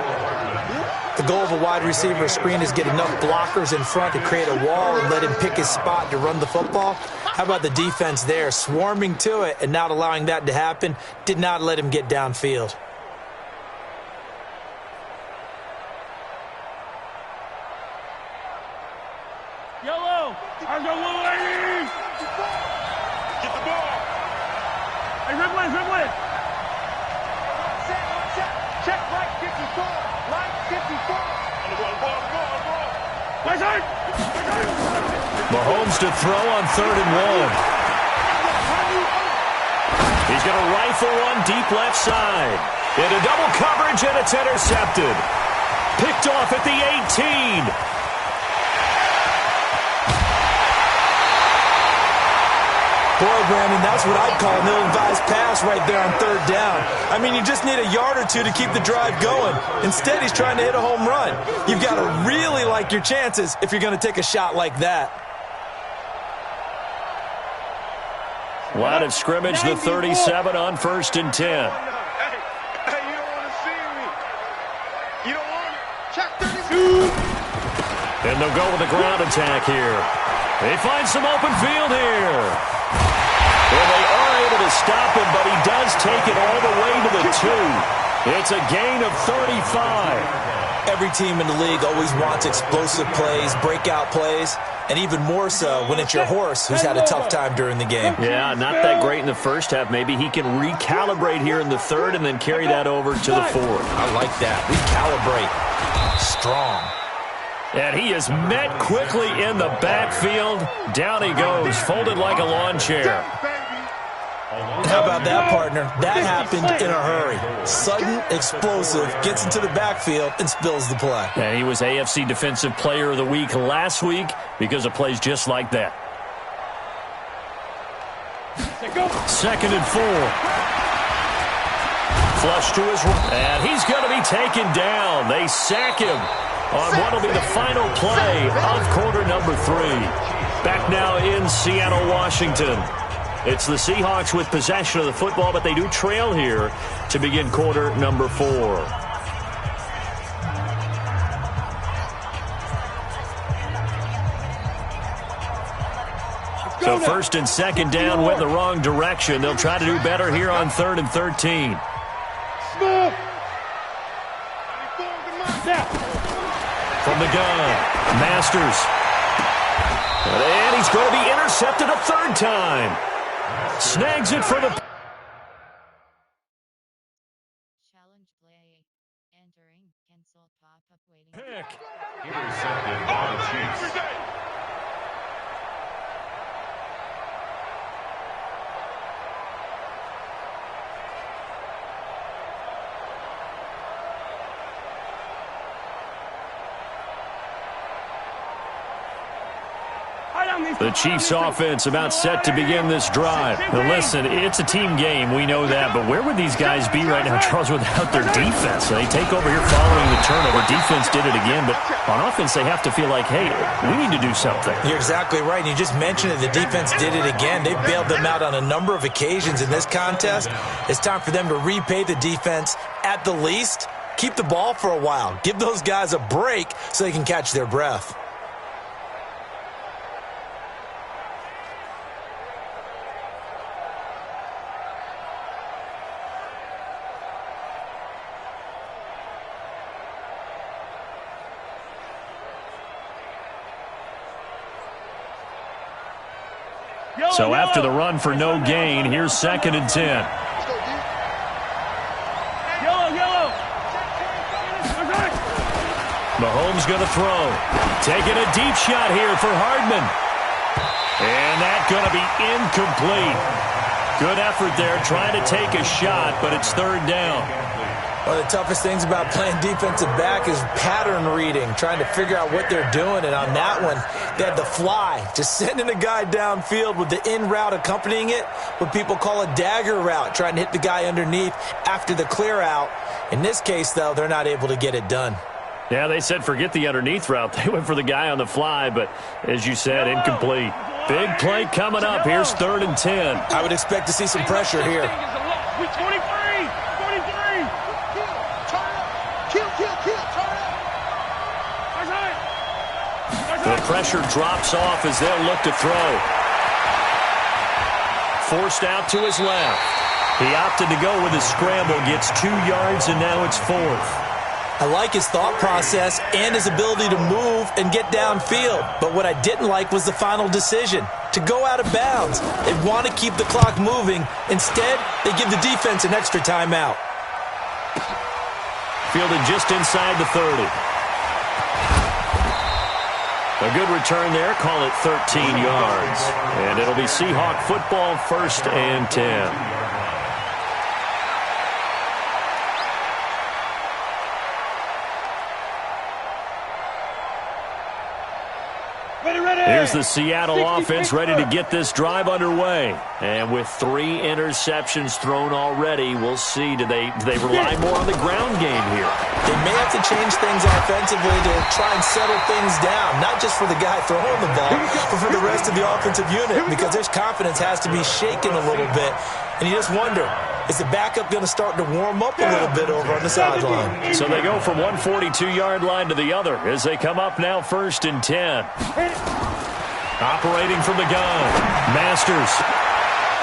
The goal of a wide receiver screen is get enough blockers in front to create a wall and let him pick his spot to run the football. How about the defense there, swarming to it and not allowing that to happen? Did not let him get downfield. Yellow. I'm the little lady. Get the ball. Hey, Ridley. Check right 54. Right 54. Ball. My side. Mahomes to throw on 3rd and 1. He's going to rifle one deep left side. Into double coverage, and it's intercepted. Picked off at the 18. Boy, Brandon, that's what I'd call an ill-advised pass right there on 3rd down. I mean, you just need a yard or two to keep the drive going. Instead, he's trying to hit a home run. You've got to really like your chances if you're going to take a shot like that. Line of scrimmage, the 37 on 1st and 10. Hey, you don't want to see me. You don't want to. Check 32. And they'll go with a ground attack here. They find some open field here. And they are able to stop him, but he does take it all the way to the 2. It's a gain of 35. Every team in the league always wants explosive plays, breakout plays, and even more so when it's your horse who's had a tough time during the game. Yeah, not that great in the first half. Maybe he can recalibrate here in the 3rd and then carry that over to the 4th. I like that. Recalibrate. Strong. And he is met quickly in the backfield. Down he goes, folded like a lawn chair. How about that, partner? That happened in a hurry. Sudden, explosive, gets into the backfield and spills the play. And he was AFC Defensive Player of the Week last week because of plays just like that. 2nd and 4. Flush to his right, and he's going to be taken down. They sack him on what will be the final play of quarter number 3. Back now in Seattle, Washington. It's the Seahawks with possession of the football, but they do trail here to begin quarter number 4. So 1st and 2nd down went in the wrong direction. They'll try to do better here on 3rd and 13. From the gun, Masters. And he's going to be intercepted a 3rd time. Snags it for the challenge play. Entering cancel pop-up waiting. pick. Intercepted by the Chiefs. The Chiefs offense about set to begin this drive. Now listen, it's a team game, we know that, but where would these guys be right now, Charles, without their defense? They take over here following the turnover. Defense did it again, but on offense they have to feel like, hey, we need to do something. You're exactly right. You just mentioned it. The defense did it again. They bailed them out on a number of occasions in this contest. It's time for them to repay the defense at the least. Keep the ball for a while. Give those guys a break so they can catch their breath. So after the run for no gain, here's 2nd and 10. Yellow. Mahomes going to throw. Taking a deep shot here for Hardman. And that's going to be incomplete. Good effort there trying to take a shot, but it's 3rd down. One of the toughest things about playing defensive back is pattern reading, trying to figure out what they're doing. And on that one, they had the fly, just sending a guy downfield with the in route accompanying it, what people call a dagger route, trying to hit the guy underneath after the clear out. In this case, though, they're not able to get it done. Yeah, they said forget the underneath route. They went for the guy on the fly, but as you said, incomplete. Big play coming up. Here's 3rd and 10. I would expect to see some pressure here. 23. The pressure drops off as they'll look to throw. Forced out to his left. He opted to go with his scramble, gets 2 yards, and now it's 4th. I like his thought process and his ability to move and get downfield. But what I didn't like was the final decision, to go out of bounds. They want to keep the clock moving. Instead, they give the defense an extra timeout. Fielded just inside the 30. A good return there. Call it 13 yards. And it'll be Seahawk football, 1st and 10. Here's the Seattle offense ready to get this drive underway. And with 3 interceptions thrown already, we'll see. Do they rely more on the ground game here? They may have to change things offensively to try and settle things down, not just for the guy throwing the ball, but for the rest of the offensive unit, because their confidence has to be shaken a little bit. And you just wonder, is the backup going to start to warm up a little bit over on the sideline? So they go from one 42-yard line to the other as they come up now 1st and 10. Operating from the gun, Masters.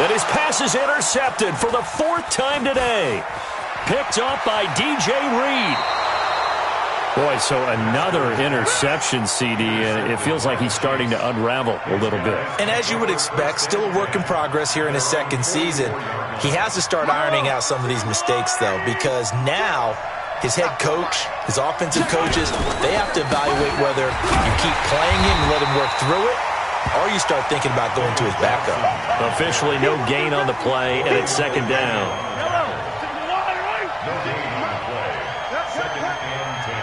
And his pass is intercepted for the 4th time today. Picked up by DJ Reed. Boy, so another interception, CD. It feels like he's starting to unravel a little bit. And as you would expect, still a work in progress here in his 2nd season. He has to start ironing out some of these mistakes, though, because now his head coach, his offensive coaches, they have to evaluate whether you keep playing him and let him work through it, or you start thinking about going to his backup. Officially no gain on the play, and it's 2nd down. No gain on the play. 2nd and 10.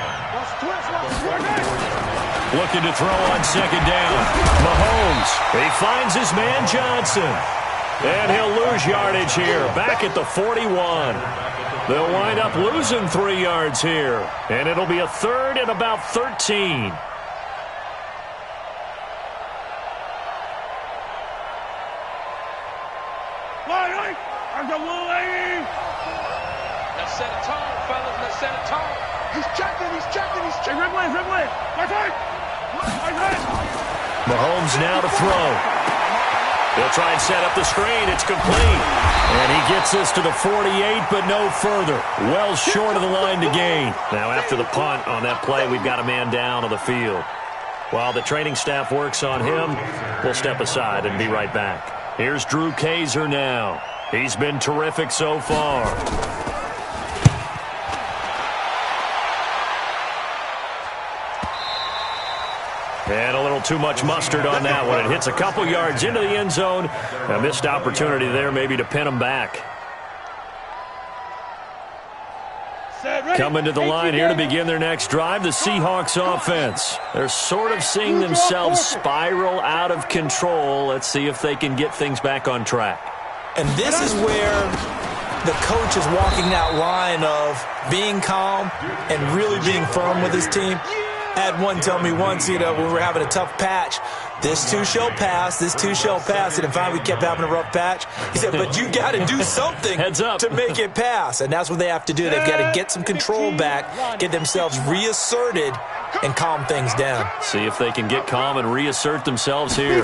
Looking to throw on 2nd down. Mahomes, he finds his man Johnson. And he'll lose yardage here, back at the 41. They'll wind up losing 3 yards here. And it'll be a third and about 13. Let's set a tone, fellas. Let's set a tone. He's checking. Dribbling. Mahomes now to throw. He'll try and set up the screen. It's complete. And he gets this to the 48, but no further. Well short of the line to gain. Now after the punt on that play, we've got a man down on the field. While the training staff works on him, we'll step aside and be right back. Here's Drew Kaiser now. He's been terrific so far. And a little too much mustard on that one. It hits a couple yards into the end zone. A missed opportunity there maybe to pin him back. Coming to the line here to begin their next drive, the Seahawks offense. They're sort of seeing themselves spiral out of control. Let's see if they can get things back on track. And this is where the coach is walking that line of being calm and really being firm with his team. I had one tell me once, when we were having a tough patch, this too shall pass, this too shall pass. And finally we kept having a rough patch. He said, but you got to do something Heads up. to make it pass. And that's what they have to do. They've got to get some control back, get themselves reasserted, and calm things down. See if they can get calm and reassert themselves here.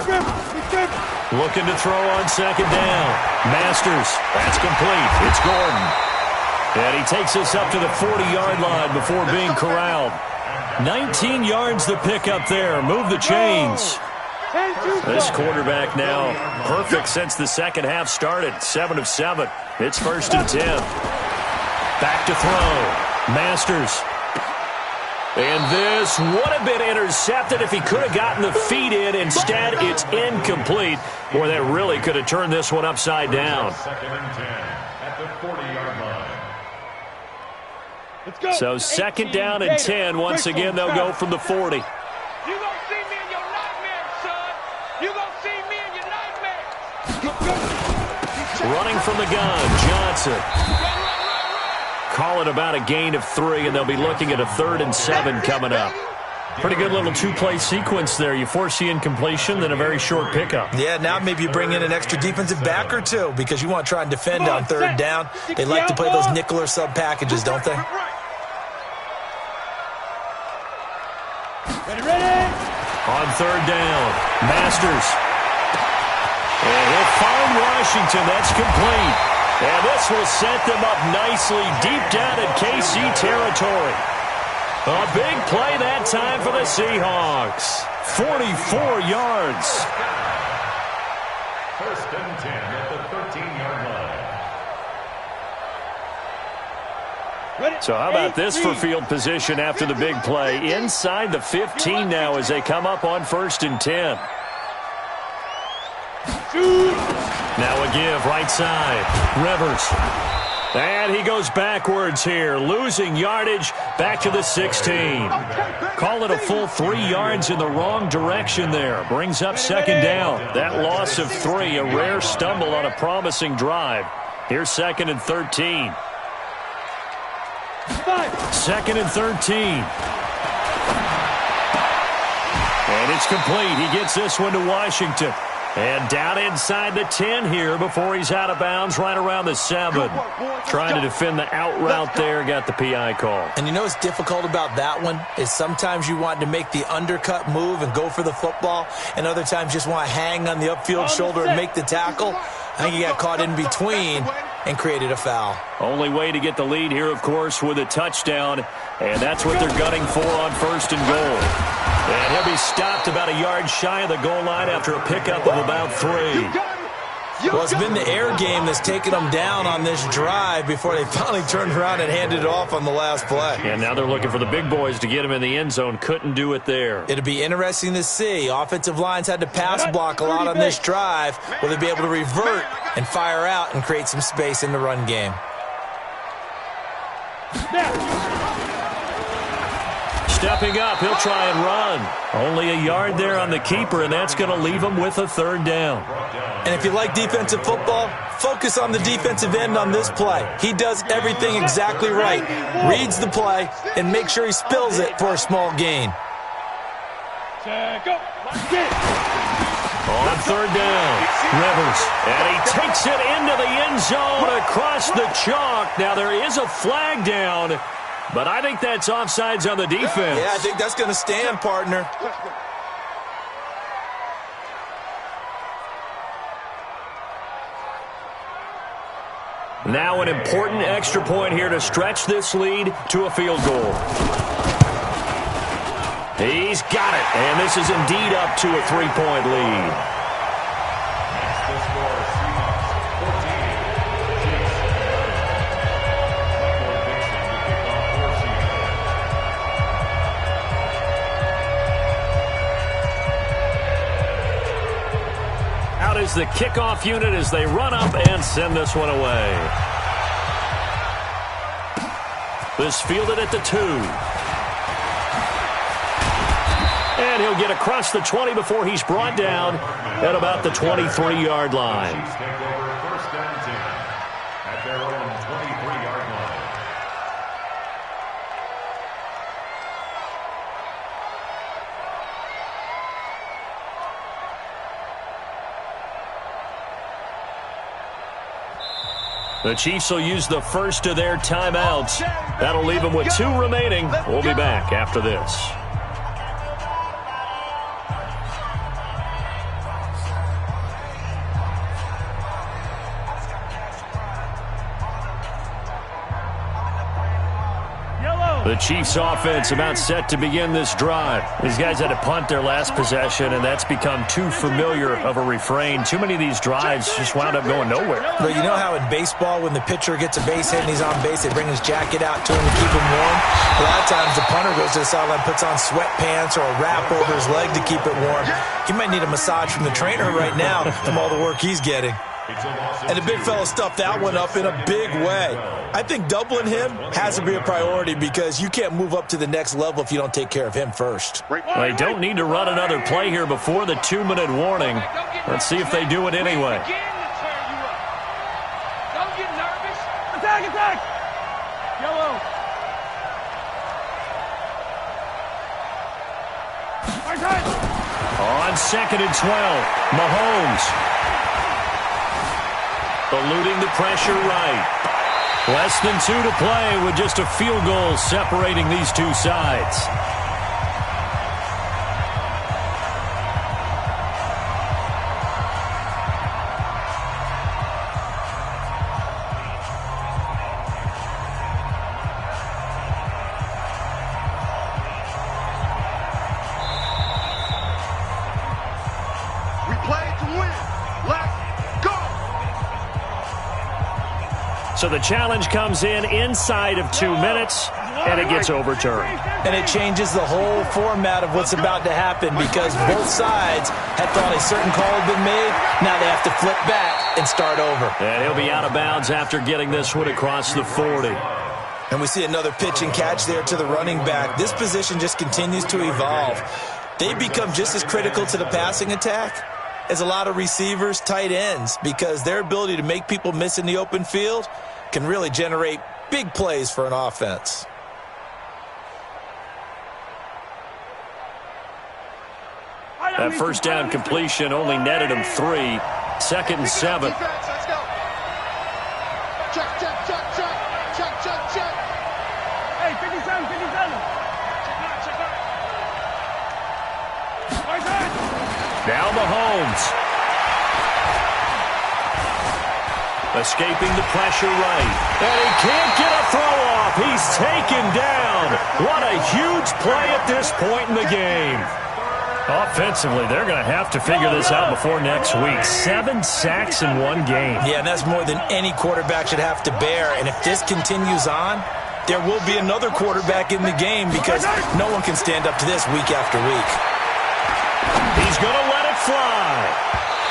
Looking to throw on second down. Masters. That's complete. It's Gordon. And he takes us up to the 40-yard line before being corralled. 19 yards to pick up there. Move the chains. This quarterback now perfect since the second half started. 7 of 7. It's 1st and 10. Back to throw. Masters. And this would have been intercepted if he could have gotten the feet in. Instead, it's incomplete. Boy, that really could have turned this one upside down. 2nd and 10 at the 40-yard line. So 2nd down and 10. Once again, they'll go from the 40. You gonna see me in your nightmares, son. You gonna see me in your nightmares. Running from the gun, Johnson. Call it about a gain of 3, and they'll be looking at a 3rd and 7 coming up. Pretty good little 2-play sequence there. You force the incompletion, then a very short pickup. Yeah, now maybe you bring in an extra defensive back or two because you want to try and defend on 3rd down. They like to play those nickel or sub packages, don't they? On 3rd down, Masters. And he'll find Washington. That's complete. And this will set them up nicely deep down in KC territory. A big play that time for the Seahawks. 44 yards. 1st and 10 at the 13-yard line. So how about this for field position after the big play? Inside the 15 now as they come up on 1st and 10. Now a give, right side. Rivers. And he goes backwards here, losing yardage back to the 16. Call it a full 3 yards in the wrong direction there. Brings up 2nd down. That loss of 3, a rare stumble on a promising drive. Here's 2nd and 13. 2nd and 13. And it's complete. He gets this one to Washington. And down inside the 10 here before he's out of bounds right around the 7. Trying to defend the out route there, got the PI call. And you know what's difficult about that one is sometimes you want to make the undercut move and go for the football, and other times just want to hang on the upfield shoulder and make the tackle. I think he got caught in between and created a foul. Only way to get the lead here, of course, with a touchdown, and that's what they're gunning for on 1st and goal. And he'll be stopped about a yard shy of the goal line after a pickup of about 3. Well, it's been the air game that's taken them down on this drive before they finally turned around and handed it off on the last play. And now they're looking for the big boys to get him in the end zone. Couldn't do it there. It'll be interesting to see. Offensive lines had to pass block a lot on this drive. Will they be able to revert and fire out and create some space in the run game? Stepping up, he'll try and run. Only a yard there on the keeper, and that's going to leave him with a third down. And if you like defensive football, focus on the defensive end on this play. He does everything exactly right. Reads the play and makes sure he spills it for a small gain. On third down, Rivers. And he takes it into the end zone across the chalk. Now there is a flag down, but I think that's offsides on the defense. Yeah, I think that's going to stand, partner. Now an important extra point here to stretch this lead to a field goal. He's got it, and this is indeed up to a 3-point lead. That's the score. Seahawks 14, Chiefs 7. Michael Dixon to kick off for Seattle. Out is the kickoff unit as they run up and send this one away. This fielded at the 2. And he'll get across the 20 before he's brought down at about the 23-yard line. Chiefs take over first down 10 at their own 23-yard line. The Chiefs will use the first of their timeouts. That'll leave them with 2 remaining. We'll be back after this. The Chiefs offense about set to begin this drive. These guys had to punt their last possession, and that's become too familiar of a refrain. Too many of these drives just wound up going nowhere. But you know how in baseball, when the pitcher gets a base hit and he's on base, they bring his jacket out to him to keep him warm? A lot of times the punter goes to the sideline, puts on sweatpants or a wrap over his leg to keep it warm. He might need a massage from the trainer right now from all the work he's getting. And the big fella stuffed that one up in a big way. I think doubling him has to be a priority because you can't move up to the next level if you don't take care of him first. They don't need to run another play here before the 2-minute warning. Let's see if they do it anyway. Don't get nervous. Attack, attack. Yellow. On 2nd and 12, Mahomes. Eluding the pressure right. Less than 2 to play with just a field goal separating these two sides. We play to win. Let's go. So the challenge comes in inside of 2 minutes, and it gets overturned. And it changes the whole format of what's about to happen because both sides had thought a certain call had been made. Now they have to flip back and start over. And he'll be out of bounds after getting this one across the 40. And we see another pitch and catch there to the running back. This position just continues to evolve. They become just as critical to the passing attack as a lot of receivers, tight ends, because their ability to make people miss in the open field can really generate big plays for an offense. That first down completion only netted him 3. 2nd and 7. Defense, let's go. Check, check, check, check. Check, check, check. Hey, 57, 57. Check out. Now Mahomes. Escaping the pressure right. And he can't get a throw off. He's taken down. What a huge play at this point in the game. Offensively, they're going to have to figure this out before next week. 7 sacks in one game. Yeah, and that's more than any quarterback should have to bear. And if this continues on, there will be another quarterback in the game because no one can stand up to this week after week. He's going to let it fly.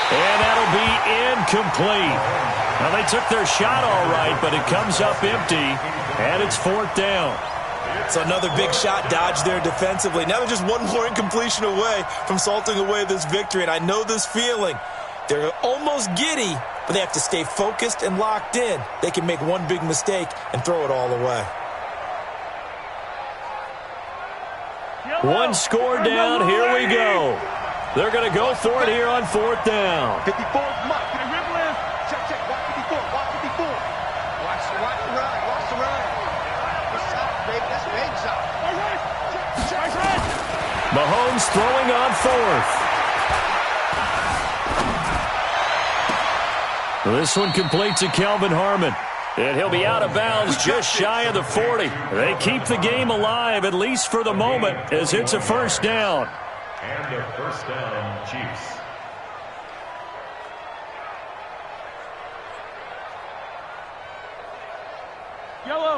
And that'll be incomplete. Now, they took their shot all right, but it comes up empty, and it's 4th down. So another big shot dodged there defensively. Now they're just one more incompletion away from salting away this victory. And I know this feeling. They're almost giddy, but they have to stay focused and locked in. They can make one big mistake and throw it all away. One score down. Here we go. They're going to go for it here on 4th down. 54 Muck. Check, check. Watch 54. Watch 54. Watch the run. Watch the run. Good shot, baby. That's a big shot. Mahomes throwing on 4th. This one complete to Kelvin Harmon. And he'll be out of bounds just shy of the 40. They keep the game alive, at least for the moment, as it's a 1st down. And a 1st down, Chiefs.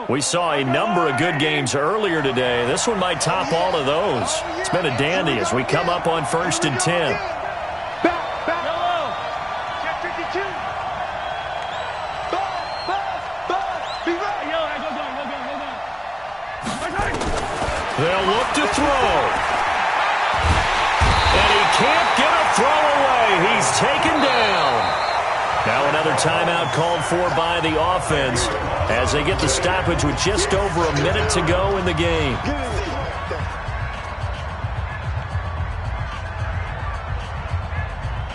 We saw a number of good games earlier today. This one might top all of those. It's been a dandy as we come up on 1st and 10. Yellow. Check 52. They'll look to throw. And he can't get a throw away. He's taken down. Now another timeout called for by the offense as they get the stoppage with just over a minute to go in the game.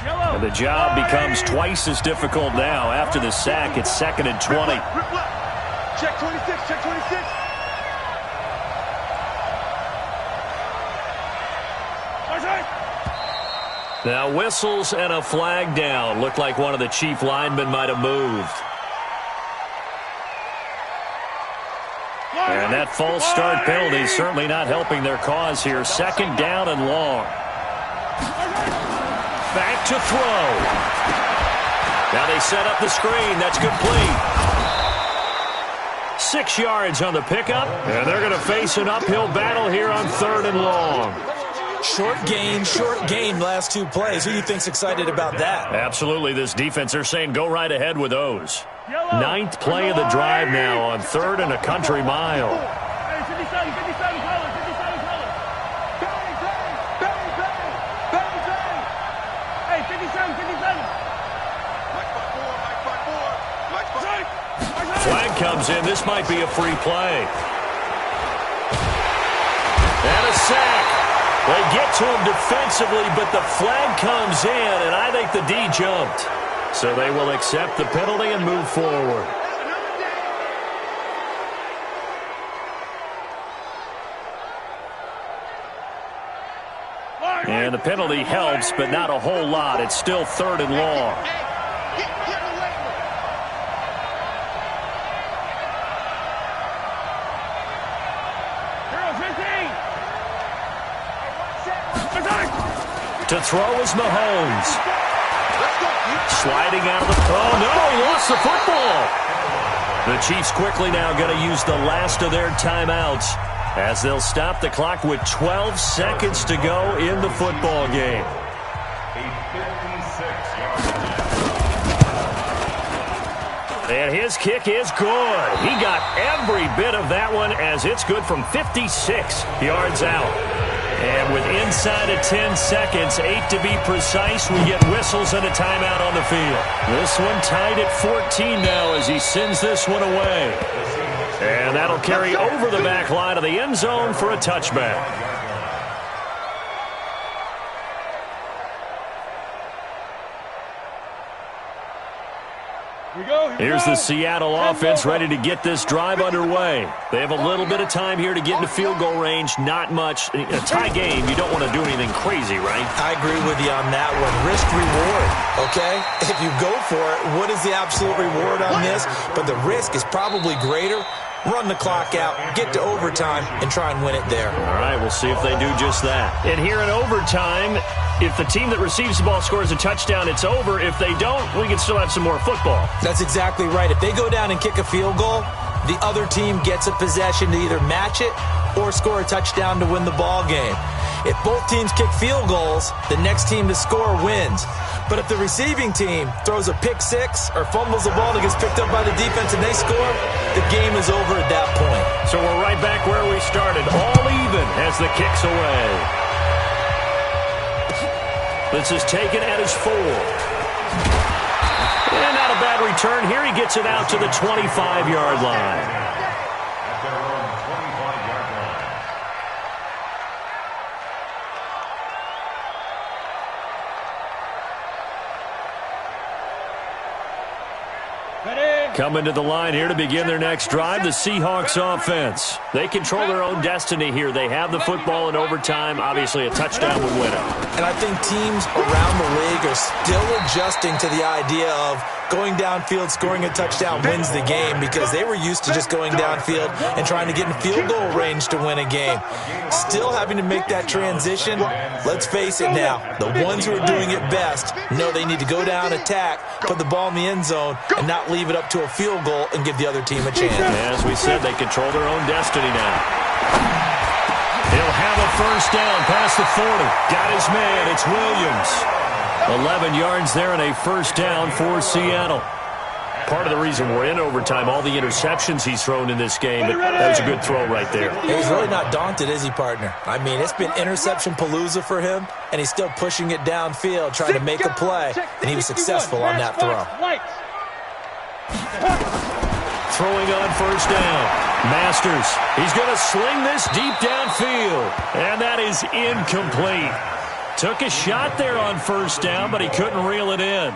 And the job becomes twice as difficult now. After the sack, it's 2nd and 20. Check 26. Check 26. Now whistles and a flag down. Looked like one of the chief linemen might have moved. And that false start penalty certainly not helping their cause here. 2nd down and long. Back to throw. Now they set up the screen. That's complete. 6 yards on the pickup. And they're going to face an uphill battle here on 3rd and long. Short gain last 2 plays. Who do you think's excited about that? Absolutely. This defense, they're saying go right ahead with those. 9th play of the drive now on 3rd and a country mile. Hey, 57 color. Hey, 57. Flag comes in. This might be a free play. And a sack. They get to him defensively, but the flag comes in, and I think the D jumped. So they will accept the penalty and move forward. And the penalty helps, but not a whole lot. It's still 3rd and long. To throw is Mahomes. Sliding out of the... Oh, no, he lost the football. The Chiefs quickly now going to use the last of their timeouts as they'll stop the clock with 12 seconds to go in the football game. And his kick is good. He got every bit of that one as it's good from 56 yards out. And with inside of 10 seconds, 8 to be precise, we get whistles and a timeout on the field. This one tied at 14 now as he sends this one away. And that'll carry over the back line of the end zone for a touchback. Here's the Seattle offense ready to get this drive underway. They have a little bit of time here to get into field goal range. Not much. A tie game, you don't want to do anything crazy, right? I agree with you on that one. Risk reward, okay? If you go for it, what is the absolute reward on this? But the risk is probably greater. Run the clock out, get to overtime, and try and win it there. All right, we'll see if they do just that. And here in overtime, if the team that receives the ball scores a touchdown, it's over. If they don't, we can still have some more football. That's exactly right. If they go down and kick a field goal, the other team gets a possession to either match it or score a touchdown to win the ball game. If both teams kick field goals, the next team to score wins. But if the receiving team throws a pick six or fumbles the ball that gets picked up by the defense and they score, the game is over at that point. So we're right back where we started, all even as the kick's away. This is taken at his 4. And not a bad return here. He gets it out to the 25-yard line. Coming to the line here to begin their next drive, the Seahawks offense. They control their own destiny here. They have the football in overtime. Obviously, a touchdown would win it. And I think teams around the league are still adjusting to the idea of going downfield, scoring a touchdown wins the game, because they were used to just going downfield and trying to get in field goal range to win a game. Still having to make that transition. Let's face it now, the ones who are doing it best know they need to go down, attack, put the ball in the end zone, and not leave it up to a field goal and give the other team a chance. As we said, they control their own destiny now. He'll have a first down past the 40. Got his man. It's Williams. 11 yards there and a first down for Seattle. Part of the reason we're in overtime, all the interceptions he's thrown in this game, but that was a good throw right there. He's really not daunted, is he, partner? I mean, it's been interception palooza for him, and he's still pushing it downfield, trying to make a play, and he was successful on that throw. Throwing on first down. Masters. He's going to sling this deep downfield, and that is incomplete. Took a shot there on first down, but he couldn't reel it in.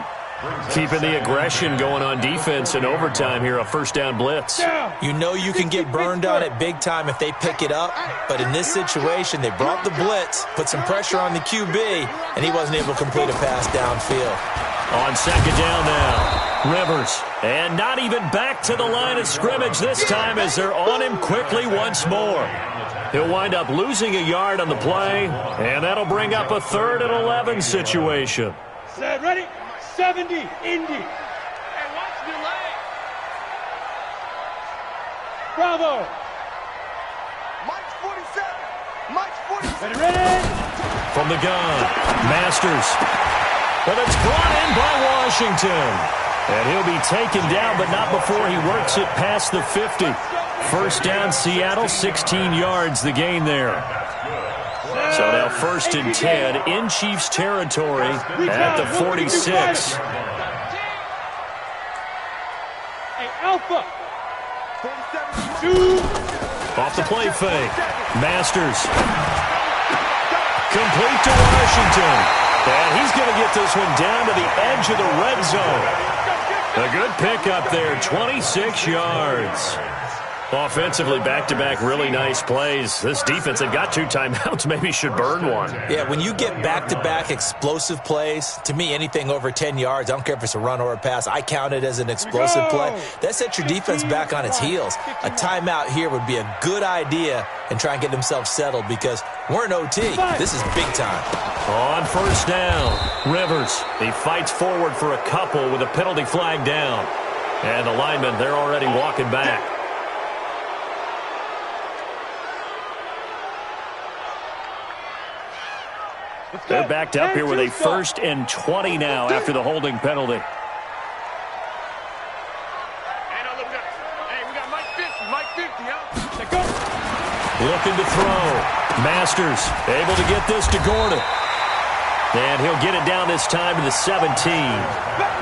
Keeping the aggression going on defense in overtime here, a first down blitz. You know you can get burned on it big time if they pick it up, but in this situation, they brought the blitz, put some pressure on the QB, and he wasn't able to complete a pass downfield. On second down now, Rivers. And not even back to the line of scrimmage this time as they're on him quickly once more. He'll wind up losing a yard on the play, and that'll bring up a 3rd and 11 situation. Set, ready? 70, Indy. Hey, watch the leg. Bravo. Mike's 47. Mike's 47. Ready? From the gun, Masters. But it's brought in by Washington. And he'll be taken down, but not before he works it past the 50. First down, Seattle, 16 yards the gain there. So now 1st and 10 in Chiefs territory at the 46. Hey, Alpha. 2. Off the play fake. Masters. Complete to Washington. And he's going to get this one down to the edge of the red zone. A good pickup there, 26 yards. Offensively, back-to-back really nice plays. This defense, they've got 2 timeouts, maybe should burn one. Yeah, when you get back-to-back explosive plays, to me, anything over 10 yards, I don't care if it's a run or a pass, I count it as an explosive play. That sets your defense back on its heels. A timeout here would be a good idea and try and get themselves settled because we're in OT. This is big time. On first down, Rivers. He fights forward for a couple with a penalty flag down. And the linemen, they're already walking back. They're backed up here with a 1st and 20 now after the holding penalty. Hey, we got Mike 50. Mike 50, huh? Let go. Looking to throw. Masters able to get this to Gordon. And he'll get it down this time to the 17.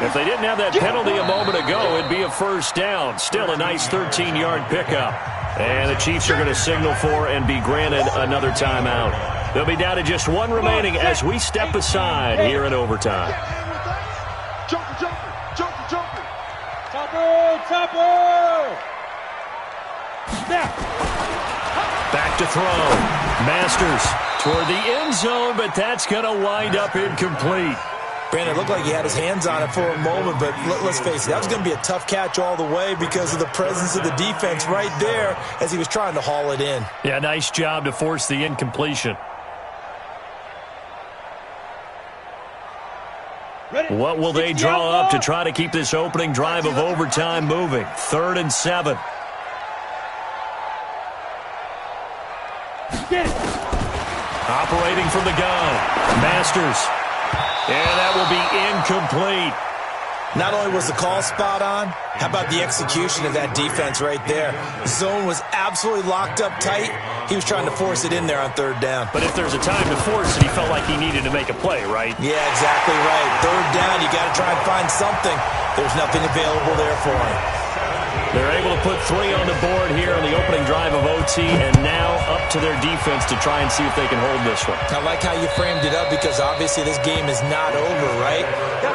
If they didn't have that penalty a moment ago, it'd be a first down. Still a nice 13-yard pickup. And the Chiefs are going to signal for and be granted another timeout. They'll be down to just 1 remaining as we step aside here in overtime. Joker, Joker, Joker, Joker. Topper, Topper. Snap. Back to throw. Masters toward the end zone, but that's going to wind up incomplete. Brandon, it looked like he had his hands on it for a moment, but let's face it, that was going to be a tough catch all the way because of the presence of the defense right there as he was trying to haul it in. Yeah, nice job to force the incompletion. What will they draw up to try to keep this opening drive of overtime moving? 3rd and 7. Get it. Operating from the gun. Masters. And that will be incomplete. Not only was the call spot on, how about the execution of that defense right there? The zone was absolutely locked up tight. He was trying to force it in there on third down. But if there's a time to force it, he felt like he needed to make a play, right? Yeah, exactly right. Third down, you got to try and find something. There's nothing available there for him. They're able to put 3 on the board here on the opening drive of OT, and now up to their defense to try and see if they can hold this one. I like how you framed it up because obviously this game is not over, right?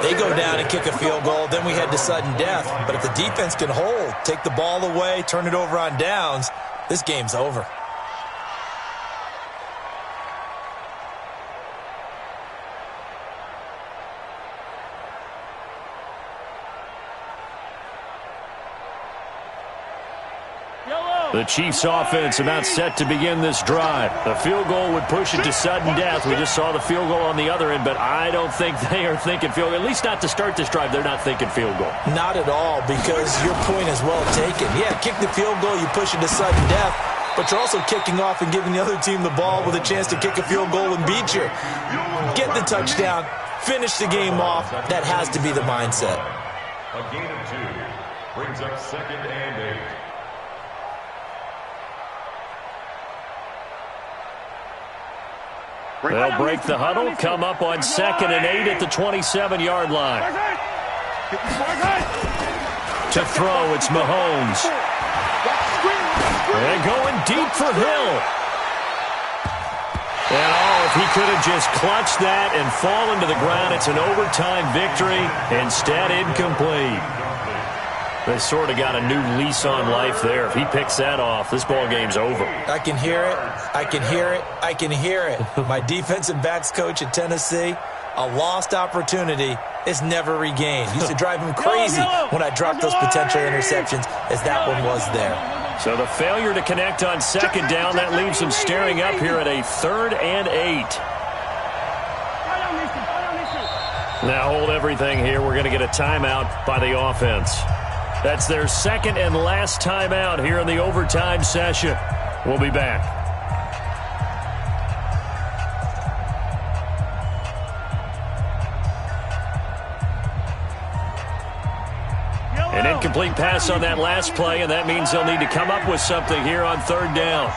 They go down and kick a field goal, then we head to sudden death. But if the defense can hold, take the ball away, turn it over on downs, this game's over. The Chiefs offense about set to begin this drive. The field goal would push it to sudden death. We just saw the field goal on the other end, but I don't think they are thinking field goal. At least not to start this drive. They're not thinking field goal. Not at all, because your point is well taken. Yeah, kick the field goal, you push it to sudden death, but you're also kicking off and giving the other team the ball with a chance to kick a field goal and beat you. Get the touchdown, finish the game off. That has to be the mindset. A gain of 2 brings up 2nd and 8. They'll break the huddle, come up on 2nd and 8 at the 27-yard line. To throw, it's Mahomes. And going deep for Hill. And if he could have just clutched that and fallen to the ground, it's an overtime victory. Instead, incomplete. They sort of got a new lease on life there. If he picks that off, this ball game's over. I can hear it. I can hear it. I can hear it. My defensive backs coach at Tennessee, a lost opportunity is never regained. Used to drive him crazy when I dropped those potential interceptions, as that one was there. So the failure to connect on 2nd down, that leaves him staring up here at a 3rd and 8. Now hold everything here. We're going to get a timeout by the offense. That's their 2nd and last timeout here in the overtime session. We'll be back. An incomplete pass on that last play, and that means they'll need to come up with something here on 3rd down.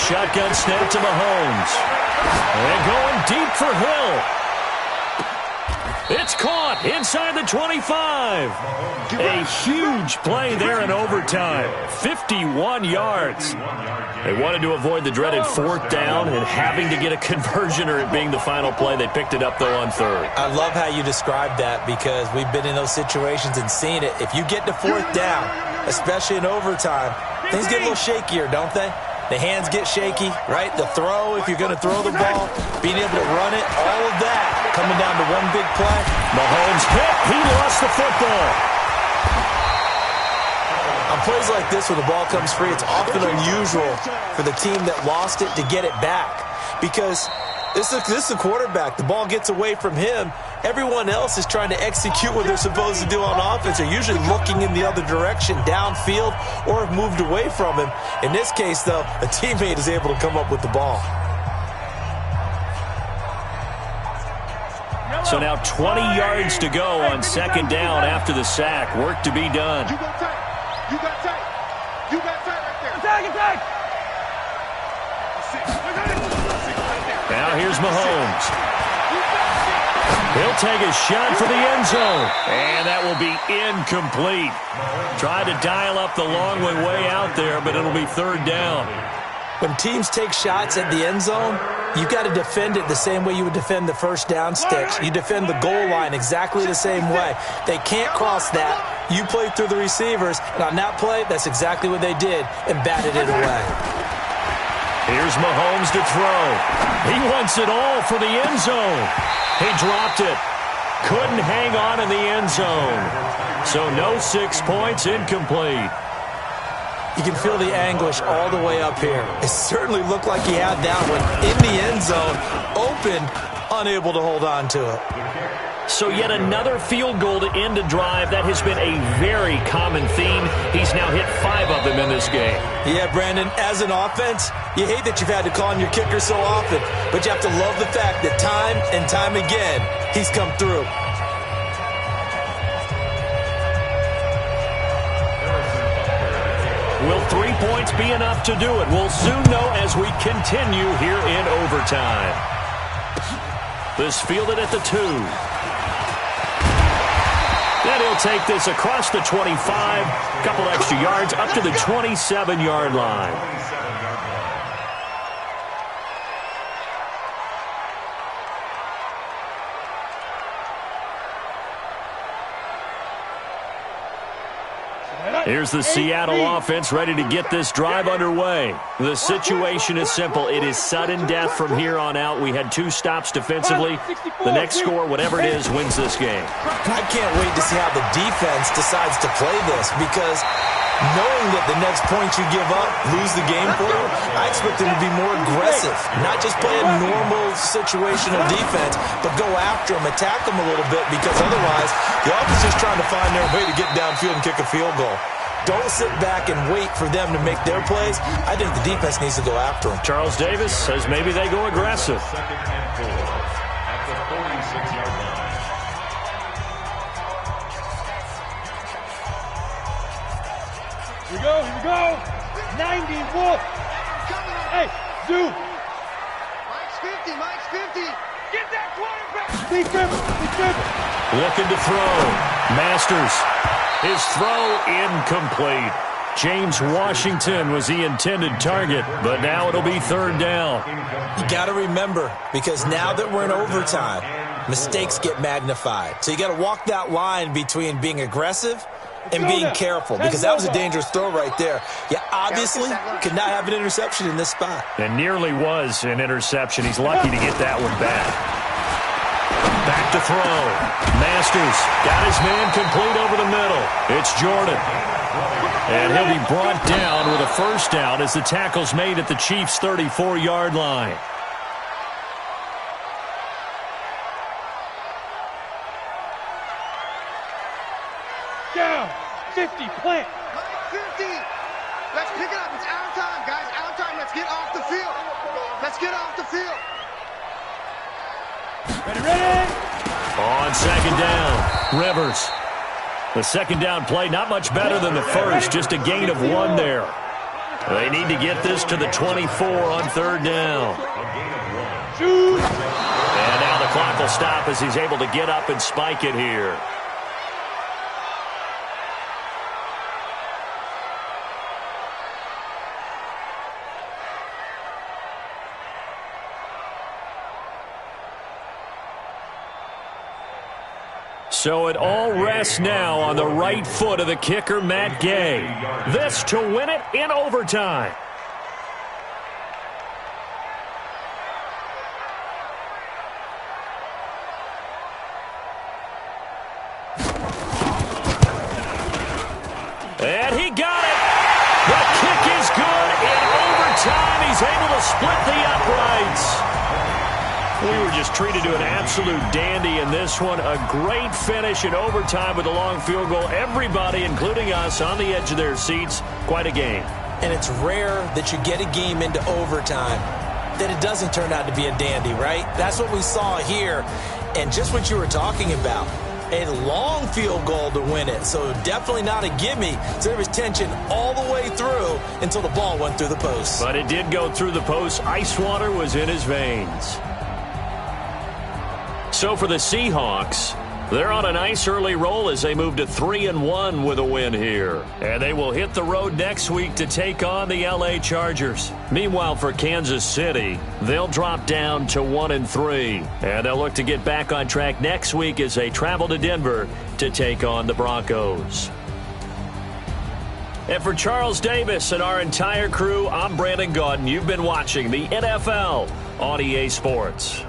Shotgun snap to Mahomes. And going deep for Hill. It's caught inside the 25. A huge play there in overtime. 51 yards. They wanted to avoid the dreaded 4th down and having to get a conversion or it being the final play. They picked it up, though, on 3rd. I love how you described that because we've been in those situations and seen it. If you get to 4th down, especially in overtime, things get a little shakier, don't they? The hands get shaky, right? The throw, if you're going to throw the ball, being able to run it, all of that coming down to one big play. Mahomes hit. He lost the football. On plays like this where the ball comes free, it's often unusual for the team that lost it to get it back because this is the quarterback. The ball gets away from him. Everyone else is trying to execute what they're supposed to do on offense. They're usually looking in the other direction, downfield, or have moved away from him. In this case, though, a teammate is able to come up with the ball. So now 20 yards to go on 2nd down after the sack. Work to be done. You got tight. You got tight. You got tight right there. Attack. Now here's Mahomes. He'll take a shot for the end zone. And that will be incomplete. Tried to dial up the long way out there, but it'll be 3rd down. When teams take shots at the end zone, you got to defend it the same way you would defend the 1st down sticks. You defend the goal line exactly the same way. They can't cross that. You play through the receivers, and on that play, that's exactly what they did and batted it away. Here's Mahomes to throw. He wants it all for the end zone. He dropped it. Couldn't hang on in the end zone. So no 6 points, incomplete. You can feel the anguish all the way up here. It certainly looked like he had that one in the end zone, open, unable to hold on to it. So yet another field goal to end a drive. That has been a very common theme. He's now hit 5 of them in this game. Yeah, Brandon, as an offense, you hate that you've had to call on your kicker so often, but you have to love the fact that time and time again, he's come through. Will 3 points be enough to do it? We'll soon know as we continue here in overtime. This fielded at the 2. And he'll take this across the 25, couple extra yards up to the 27-yard line. Here's the Seattle offense ready to get this drive underway. The situation is simple. It is sudden death from here on out. We had 2 stops defensively. The next score, whatever it is, wins this game. I can't wait to see how the defense decides to play this, because knowing that the next point you give up, lose the game for you, I expect them to be more aggressive. Not just play a normal situational defense, but go after them, attack them a little bit, because otherwise the offense is trying to find their way to get downfield and kick a field goal. Don't sit back and wait for them to make their plays. I think the defense needs to go after them. Charles Davis says maybe they go aggressive. Second and 4 at the 46-yard line. Here we go, here we go. 90, Wolf. Hey, Zoo. Mike's 50, Mike's 50. Get that quarterback. Big trip, big trip. Looking to throw. Masters. His throw incomplete. James Washington was the intended target, but now it'll be 3rd down. You got to remember, because now that we're in overtime, mistakes get magnified. So you got to walk that line between being aggressive and being careful, because that was a dangerous throw right there. You obviously could not have an interception in this spot. And nearly was an interception. He's lucky to get that one back. Back to throw. Masters got his man complete over the middle. It's Jordan. And he'll be brought down with a 1st down as the tackle's made at the Chiefs' 34-yard line. Down. 50, plant. Mike 50. Let's pick it up. It's out of time, guys. Out of time. Let's get off the field. Let's get off the field. Ready, ready. On 2nd down, Rivers. The 2nd down play, not much better than the first, just a gain of 1 there. They need to get this to the 24 on 3rd down. Shoot. And now the clock will stop as he's able to get up and spike it here. So it all rests now on the right foot of the kicker, Matt Gay. This to win it in overtime. And he got it. The kick is good in overtime. He's able to split the uprights. We were just treated to an absolute dandy in this one. A great finish in overtime with a long field goal. Everybody, including us, on the edge of their seats. Quite a game. And it's rare that you get a game into overtime that it doesn't turn out to be a dandy, right? That's what we saw here. And just what you were talking about, a long field goal to win it. So definitely not a gimme. So there was tension all the way through until the ball went through the post. But it did go through the post. Ice water was in his veins. So for the Seahawks, they're on a nice early roll as they move to 3-1 with a win here. And they will hit the road next week to take on the LA Chargers. Meanwhile, for Kansas City, they'll drop down to 1-3. And they'll look to get back on track next week as they travel to Denver to take on the Broncos. And for Charles Davis and our entire crew, I'm Brandon Gaudin. You've been watching the NFL on EA Sports.